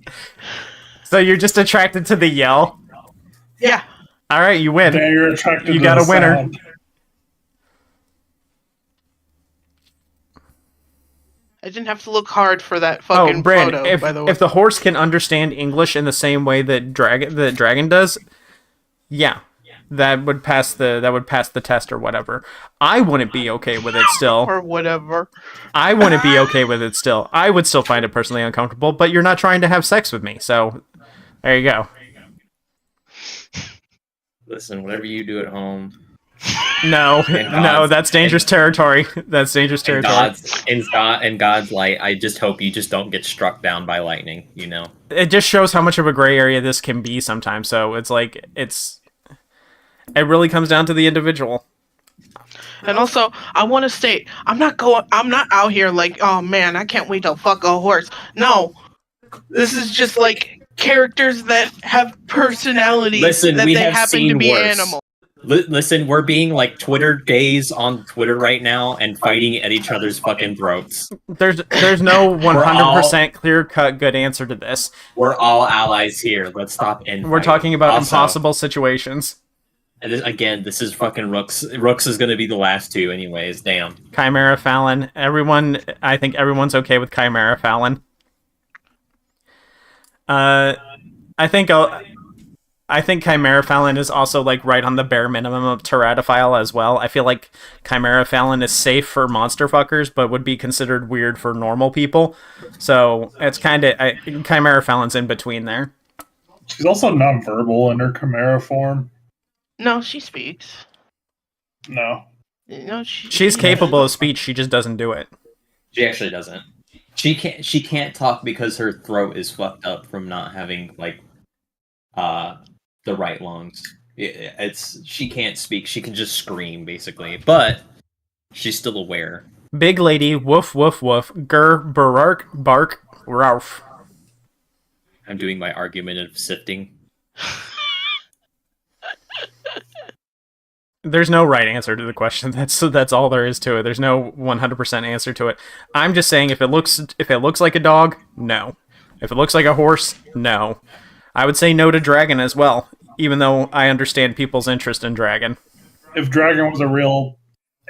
A: So you're just attracted to the yell?
C: Yeah.
A: All right, you win.
E: Then you're attracted
A: You
E: to
A: got
E: the
A: a winner.
E: sound.
C: I didn't have to look hard for that fucking
A: Brand,
C: photo, by the way.
A: if the horse can understand English in the same way that dragon does, yeah, that would pass the test or whatever. I wouldn't be okay with it still.
C: Or whatever.
A: I wouldn't be okay with it still. I would still find it personally uncomfortable, but you're not trying to have sex with me, so there you go.
G: Listen, whatever you do at home.
A: No, that's dangerous territory. That's dangerous territory.
G: In God's light, I just hope you just don't get struck down by lightning, you know?
A: It just shows how much of a gray area this can be sometimes. So it's like, it really comes down to the individual.
C: And also, I want to state, I'm not out here like, oh man, I can't wait to fuck a horse. No, this is just like characters that have personalities.
G: Listen,
C: that
G: we
C: they
G: have
C: happen
G: seen
C: to be
G: worse.
C: animals.
G: Listen, we're being like Twitter gays on Twitter right now and fighting at each other's fucking throats.
A: There's no 100% clear-cut good answer to this.
G: We're all allies here. Let's stop and
A: We're talking about
G: Also,
A: impossible situations.
G: And this is fucking Rooks. Rooks is going to be the last two anyways. Damn.
A: Chimera Fallon. I think everyone's okay with Chimera Fallon. I think Chimera Fallon is also like right on the bare minimum of Teratophile as well. I feel like Chimera Fallon is safe for monster fuckers, but would be considered weird for normal people. So it's Chimera Fallon's in between there.
E: She's also nonverbal in her Chimera form.
C: No, she speaks.
E: No.
C: No,
A: She's capable of speech. She just doesn't do it.
G: She actually doesn't. She can't talk because her throat is fucked up from not having like the right lungs. She can't speak. She can just scream basically, but she's still aware.
A: Big lady, woof woof woof, grr bark bark ralph.
G: I'm doing my argument of sifting.
A: There's no right answer to the question. That's all there is to it. There's no 100% answer to it. I'm just saying if it looks like a dog, no. If it looks like a horse, no. I would say no to dragon as well, even though I understand people's interest in dragon.
E: If dragon was a real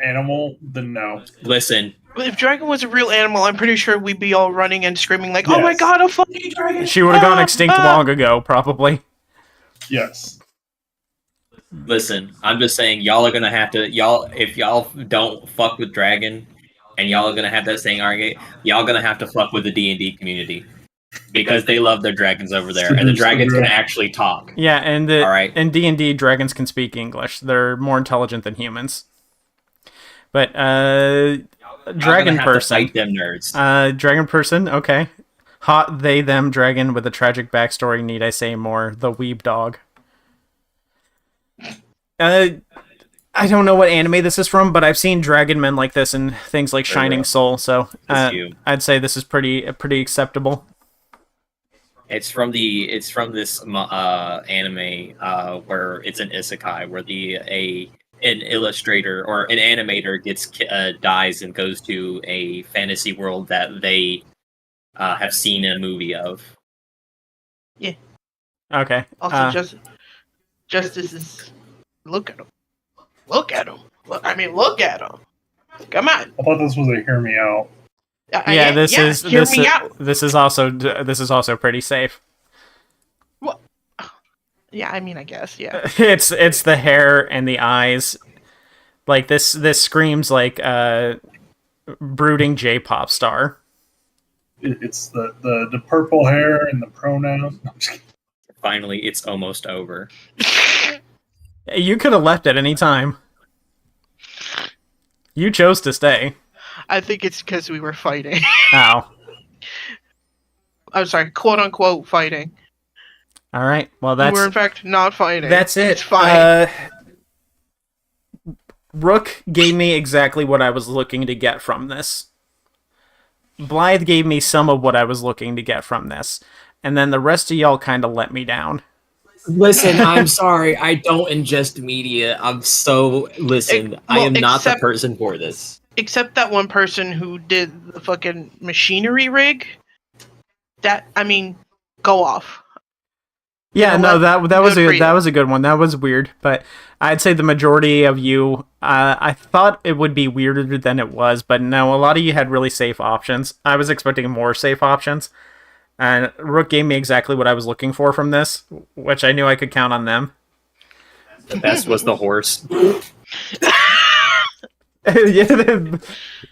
E: animal, then no.
G: Listen.
C: If dragon was a real animal, I'm pretty sure we'd be all running and screaming like, "Oh my
E: Yes.
C: god, a fucking dragon!"
A: She would have gone extinct long ago, probably.
E: Yes.
G: Listen, I'm just saying, y'all are gonna have to, if y'all don't fuck with Dragon, and y'all are gonna have that saying argument, y'all gonna have to fuck with the D&D community. Because they love their dragons over there, and the dragons can actually talk.
A: Yeah, and
G: All right.
A: in D&D, dragons can speak English. They're more intelligent than humans. But dragon person,
G: fight them nerds.
A: Dragon person, okay. Hot they them dragon with a tragic backstory. Need I say more? The weeb dog. I don't know what anime this is from, but I've seen dragon men like this in things like Shining Soul. So I'd say this is pretty acceptable.
G: It's from this anime where it's an isekai where an illustrator or an animator dies and goes to a fantasy world that they have seen a movie of.
C: Yeah.
A: Okay.
C: Also, Justice is look at him. Look at him. Look at him. Come on.
E: I thought this was a hear me out.
A: Yeah, this is also pretty safe.
C: What? Yeah, I mean, I guess, yeah.
A: It's the hair and the eyes. Like this screams like brooding J-pop star.
E: It's the purple hair and the pronouns. No,
G: finally, it's almost over.
A: You could have left at any time. You chose to stay.
C: I think it's because we were fighting.
A: Ow.
C: I'm sorry, quote unquote fighting.
A: All right. Well, that's.
C: We were in fact not fighting.
A: That's it.
C: It's fine.
A: Rook gave me exactly what I was looking to get from this. Blythe gave me some of what I was looking to get from this, and then the rest of y'all kind of let me down.
B: Listen, I'm sorry. I don't ingest media. I am not the person for this.
C: Except that one person who did the fucking machinery rig. Go off.
A: Yeah, no, that was a good one. That was weird, but I'd say the majority of you, I thought it would be weirder than it was, but no, a lot of you had really safe options. I was expecting more safe options, and Rook gave me exactly what I was looking for from this, which I knew I could count on them.
G: The best was the horse.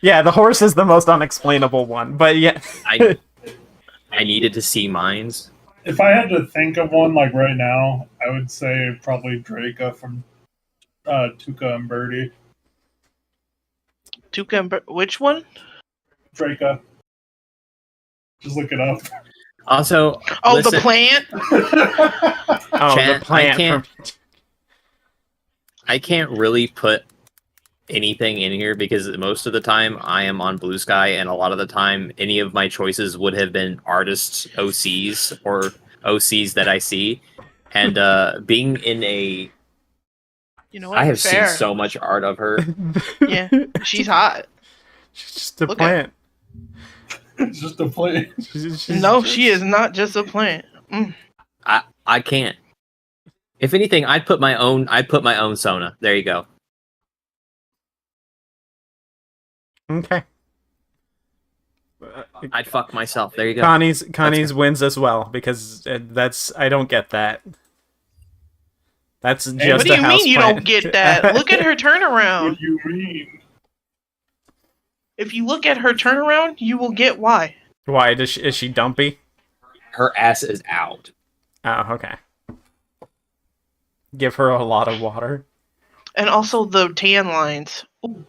A: Yeah, the horse is the most unexplainable one, but yeah.
G: I needed to see mines.
E: If I had to think of one like right now, I would say probably Draca from Tuca and Birdie.
C: Tuca and which one?
E: Draca. Just look it up.
G: Also,
C: the plant.
A: The plant.
G: I can't really put anything in here because most of the time I am on Blue Sky, and a lot of the time any of my choices would have been artists OCs or OCs that I see, and being in a I have seen so much art of her.
C: Yeah, she's hot.
A: She's just a plant.
E: It's just a plant.
C: She is not just a plant.
G: I can't. If anything, I'd put my own Sona. There you go.
A: Okay.
G: I'd fuck myself. There you go.
A: Connie's wins as well because I don't get that. That's just
C: what do you mean you don't get that? Look at her turnaround.
E: What do you mean?
C: If you look at her turnaround, you will get why.
A: Why is she dumpy?
G: Her ass is out.
A: Oh, okay. Give her a lot of water.
C: And also the tan lines. Ooh.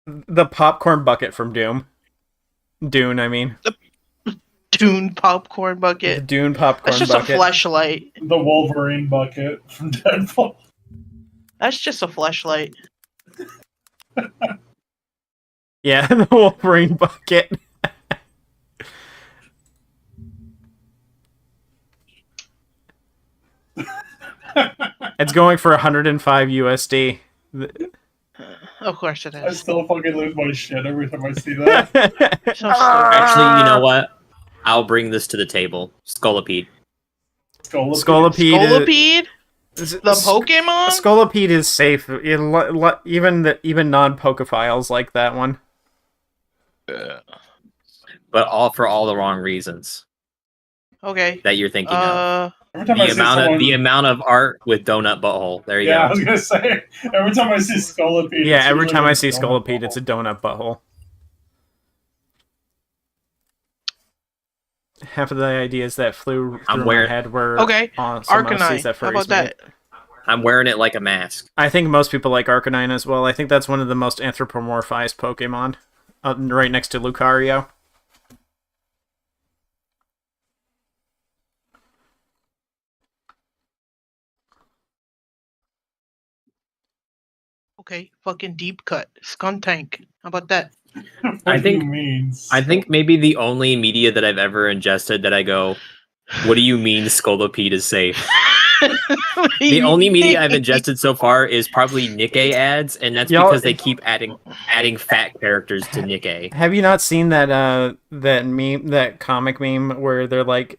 A: The popcorn bucket from Dune, I mean.
C: The Dune popcorn bucket.
A: The Dune popcorn bucket.
C: That's just a fleshlight.
E: The Wolverine bucket from Deadpool.
C: That's just a fleshlight.
A: Yeah, the Wolverine bucket. It's going for 105 USD.
C: Of course it is.
E: I still fucking lose my shit every time I see that.
G: Actually, you know what? I'll bring this to the table. Scolipede.
C: Scolipede? The Pokemon?
A: Scolipede is safe. Even non-Pokephiles like that one.
G: But all for all the wrong reasons.
C: Okay.
G: That you're thinking of.
E: Every time I see someone,
B: the amount of art with donut butthole. There you
E: yeah, I
B: go.
E: was gonna say. Every time I see Scolipede,
A: Yeah,
E: it's
A: every
E: usually
A: time I
E: with
A: see
E: donut
A: Scolipede, it's a
E: butthole.
A: donut butthole. Half of the ideas that flew
B: I'm
A: through my
B: wearing-
A: head were
C: Okay,
A: awesome OCs
C: Arcanine.
A: that
C: How
A: furries
C: about
A: made.
C: that?
B: I'm wearing it like a mask.
A: I think most people like Arcanine as well. I think that's one of the most anthropomorphized Pokemon, right next to Lucario.
C: Okay, fucking deep cut. Skuntank. How about that?
E: What
B: I
E: do you
B: think-
E: mean?
B: I think maybe the only media that I've ever ingested that I go, what do you mean Scolipede is safe? The only media I've ingested so far is probably Nikkei ads, and that's
A: Y'all-
B: because they keep adding fat characters to Nikkei.
A: Have you not seen that that meme, that comic meme where they're like,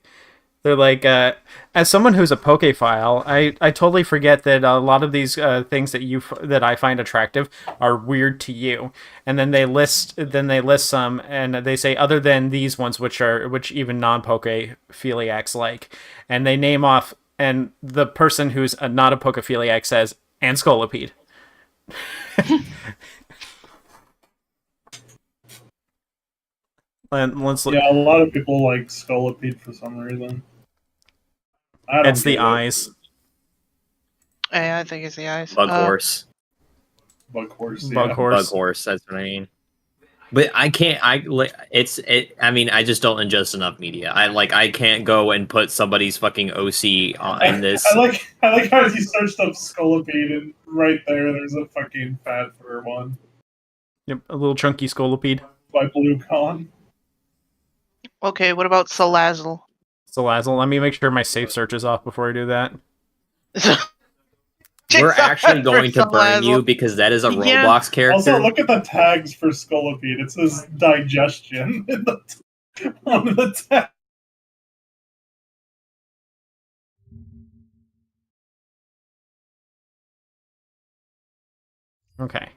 A: as someone who's a Pokephile, I totally forget that a lot of these things that I find attractive are weird to you, and then they list some, and they say other than these ones, which even non-Pokephiliacs like, and they name off, and the person who's not a Pokephiliac says, and Scolipede. And let's look.
E: Yeah, a lot of people like Scolipede for some reason. I don't
A: It's the
E: get it.
A: eyes.
C: Yeah, I think it's the eyes.
B: Bug horse.
E: Bug horse.
A: Bug
E: Yeah.
A: horse.
B: Bug horse, that's what I mean. But I can't. I mean, I just don't ingest enough media. I can't go and put somebody's fucking OC in this.
E: I like how you searched up Scolipede and right there's a fucking fat fur one
A: Yep, a little chunky Scolipede.
E: by Blue Con.
C: Okay, what about Salazzle?
A: Salazzle. Let me make sure my safe search is off before I do that.
B: We're actually going to burn you
C: Salazzle.
B: because that is a
C: Yeah.
B: Roblox character.
E: Also, look at the tags for Scolipede. It says digestion in on the tag.
A: Okay.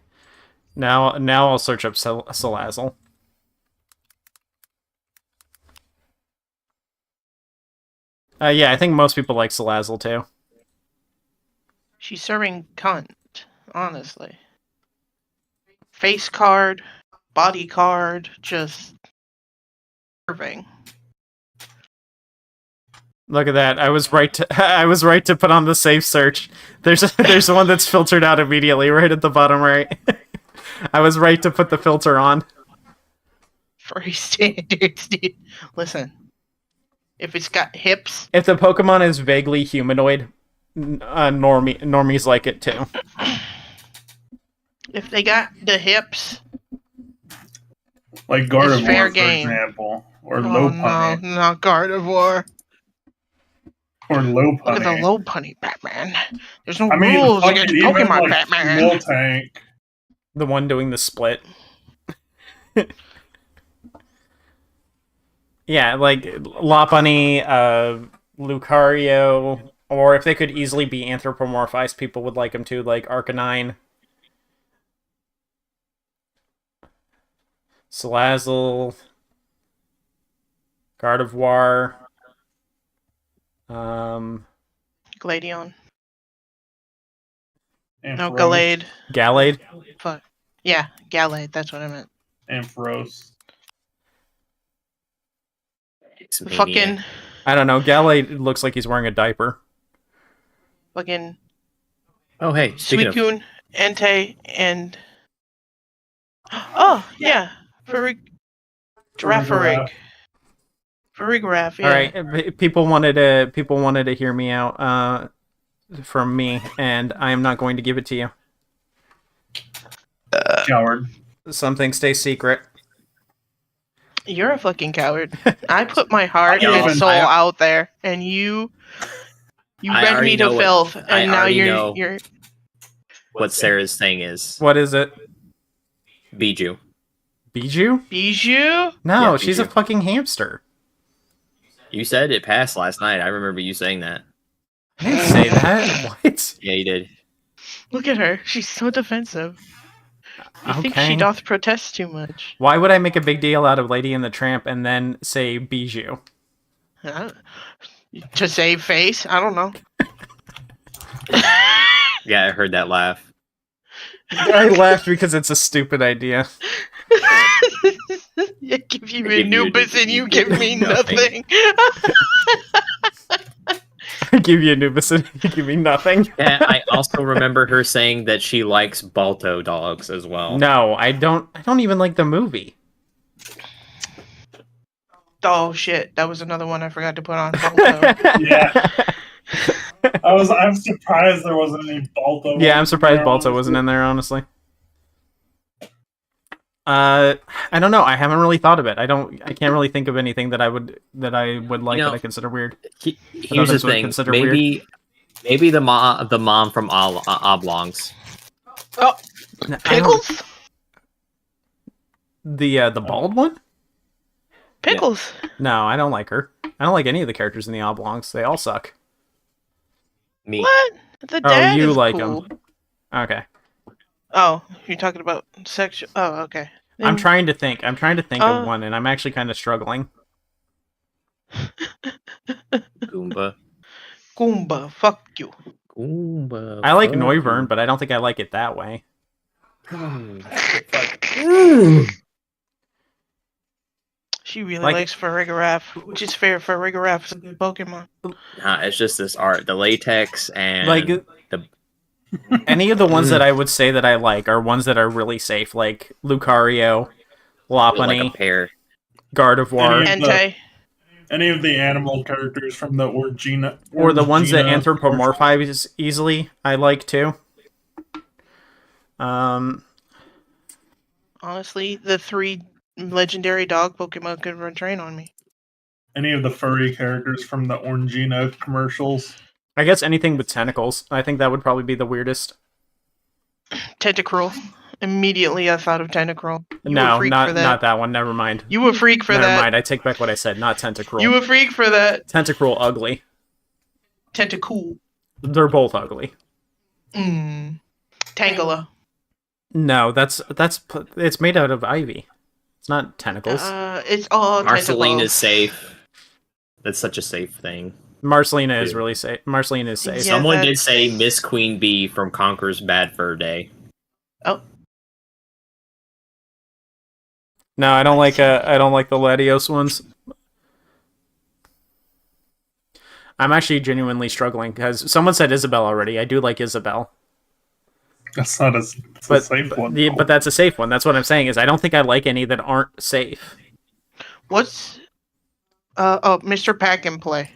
A: Now I'll search up Salazzle. Yeah, I think most people like Salazzle too.
C: She's serving cunt, honestly. Face card, body card, just serving.
A: Look at that. I was right to put on the safe search. There's one that's filtered out immediately right at the bottom right. I was right to put the filter on.
C: Furry standards, dude. Listen, if it's got hips,
A: If the Pokemon is vaguely humanoid, normies like it too.
C: if they got the hips,
E: Like Gardevoir,
C: fair
E: for
C: game.
E: example. Or
C: oh
E: Lopunny.
C: no, not Gardevoir.
E: Or Lopunny.
C: Look at the low punny, Batman. There's no
E: I mean,
C: rules
E: fuck
C: against
E: it, even
C: Pokemon,
E: like
C: Batman.
E: Miltank.
A: The one doing the split. Yeah, like Lopunny, Lucario, or if they could easily be anthropomorphized, people would like them too, like Arcanine, Salazzle, Gardevoir,
C: Gladion. No,
E: Ampharos.
C: Gallade.
A: Gallade.
C: Fuck. Yeah, Gallade. That's what I meant.
E: Ampharos.
B: It's
C: The
B: Mania.
C: fucking,
A: I don't know. Gallade looks like he's wearing a diaper.
C: fucking
B: Oh, hey, speaking of,
C: Suicune, Entei, and oh yeah, Girafarig. Farigiraf, yeah.
A: All right, people wanted to hear me out from me, and I am not going to give it to you.
E: Coward.
A: Something stays secret.
C: You're a fucking coward. I put my heart
B: Yo,
C: and soul
B: I-
C: out there, and you
B: I
C: read
B: already
C: me
B: know
C: to
B: what-
C: filth,
B: I
C: and now
B: already know.
C: you're
B: what Sarah's thing is.
A: What is it?
B: Bijou.
A: Bijou?
C: Bijou.
A: No,
B: Yeah,
A: she's a
B: Bijou.
A: fucking hamster.
B: You said it passed last night. I remember you saying that.
A: I didn't say that. What?
B: Yeah, you did.
C: Look at her. She's so defensive. You think she
A: Okay.
C: doth protest too much?
A: Why would I make a big deal out of Lady and the Tramp and then say Bijou?
C: Huh? To save face? I don't know.
B: Yeah, I heard that laugh.
A: I laughed because it's a stupid idea.
C: I give you Anubis and you give me nothing.
A: I give you Anubis and you give me nothing.
B: Yeah, I also remember her saying that she likes Balto dogs as well.
A: No, I don't even like the movie.
C: Oh shit, that was another one I forgot to put on. Balto.
E: Yeah. I'm surprised there wasn't any Balto.
A: Yeah, I'm surprised
E: there,
A: Balto wasn't in there, honestly. I don't know. I haven't really thought of it. I can't really think of anything that I would like that I consider weird.
B: Here's the thing. Maybe the mom from Oblongs.
C: Oh, Pickles?
A: The bald one?
C: Pickles.
A: No, I don't like her. I don't like any of the characters in the Oblongs. They all suck.
B: Me.
C: What? The dad
A: you
C: is
A: like
C: cool.
A: them. Okay.
C: Oh, you're talking about sexual. Oh, okay.
A: I'm trying to think of one, and I'm actually kind of struggling.
B: Goomba.
C: Goomba, fuck you.
B: Goomba.
A: I like Noivern, but I don't think I like it that way.
C: She really likes Farigiraf, which is fair. Farigiraf is a good Pokemon.
B: Nah, it's just this art. The latex and
A: any of the ones that I would say that I like are ones that are really safe, like Lucario, Lopunny,
B: like a pair.
A: Gardevoir.
C: Entei.
E: Any of the animal characters from the Orangina.
A: Or the ones that anthropomorphize easily, I like too.
C: Honestly, the 3 legendary dog Pokemon could run train on me.
E: Any of the furry characters from the Orangina commercials.
A: I guess anything with tentacles. I think that would probably be the weirdest.
C: Tentacruel. Immediately I thought of Tentacruel.
A: No, not that one. Never mind.
C: You a freak for that.
A: Never mind. I take back what I said. Not Tentacruel.
C: You a freak for that.
A: Tentacruel ugly.
C: Tentacool.
A: They're both ugly.
C: Tangela.
A: No, it's made out of ivy. It's not tentacles.
C: It's all
B: Marceline
C: tentacles.
B: is safe. That's such a safe thing.
A: Marcelina is really safe. Marceline is safe.
C: Yeah,
B: Someone did say Miss Queen Bee from Conquer's Bad Fur Day.
C: Oh.
A: No, I don't like the Latios ones. I'm actually genuinely struggling because someone said Isabel already. I do like Isabel.
E: That's not a safe one.
A: But that's a safe one. That's what I'm saying is I don't think I like any that aren't safe.
C: What's Mr. Pack and Play?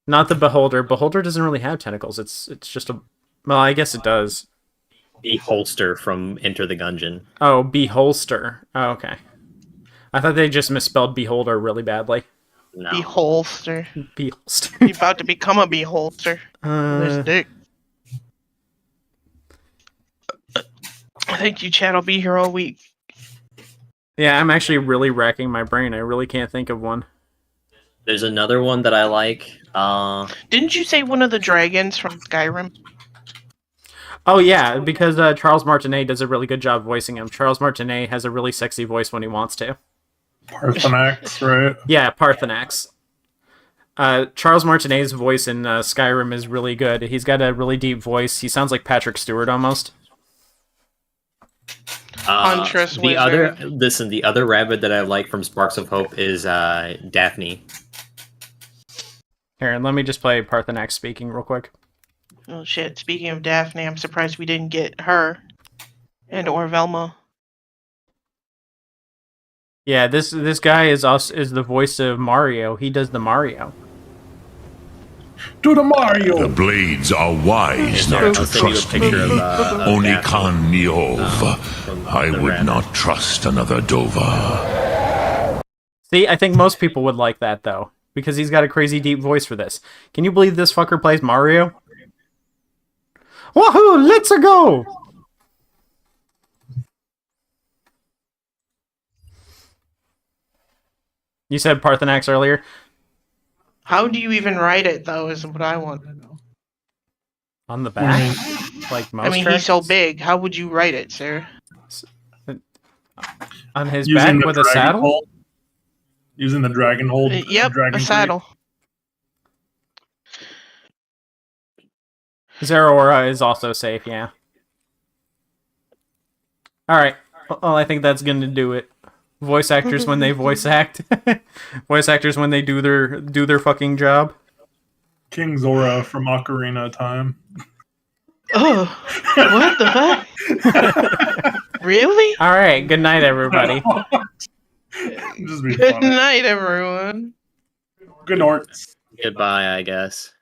A: Not the Beholder. Beholder doesn't really have tentacles. It's just a... Well, I guess it does.
B: Beholster from Enter the Gungeon.
A: Oh, Beholster. Oh, okay. I thought they just misspelled Beholder really badly.
B: No.
C: Beholster.
A: Beholster.
C: You're about to become a beholster. This dick. Thank you, Chad. I'll be here all week.
A: Yeah, I'm actually really racking my brain. I really can't think of one.
B: There's another one that I like.
C: Didn't you say one of the dragons from Skyrim?
A: Oh, yeah, because Charles Martinet does a really good job voicing him. Charles Martinet has a really sexy voice when he wants to.
E: Parthenax, right?
A: Yeah, Parthenax. Charles Martinet's voice in Skyrim is really good. He's got a really deep voice. He sounds like Patrick Stewart almost.
B: The other rabbit that I like from Sparks of Hope is Daphne.
A: Here, let me just play Parthenax speaking real quick.
C: Oh shit! Speaking of Daphne, I'm surprised we didn't get her and or Velma.
A: Yeah, this guy is the voice of Mario. He does the Mario.
E: To the Mario!
H: The blades are wise not to trust me. Only Khan Miov. I would not trust another Dova.
A: See, I think most people would like that, though, because he's got a crazy deep voice for this. Can you believe this fucker plays Mario? Woohoo! Let's go! You said Parthenax earlier?
C: How do you even write it, though, is what I want to know.
A: On the back? Like most
C: he's so big. How would you write it, sir?
A: On his back with a saddle?
E: Using the dragon hold.
C: Yep, a saddle.
A: Zeraora is also safe, yeah. Alright. Well, I think that's gonna do it. Voice actors when they voice act. Voice actors when they do their fucking job.
E: King Zora from Ocarina of Time.
C: Oh, what the fuck? Really?
A: Alright, good night, everybody.
E: Just be
C: Good
E: funny.
C: night, everyone.
E: Good night.
B: Goodbye, I guess.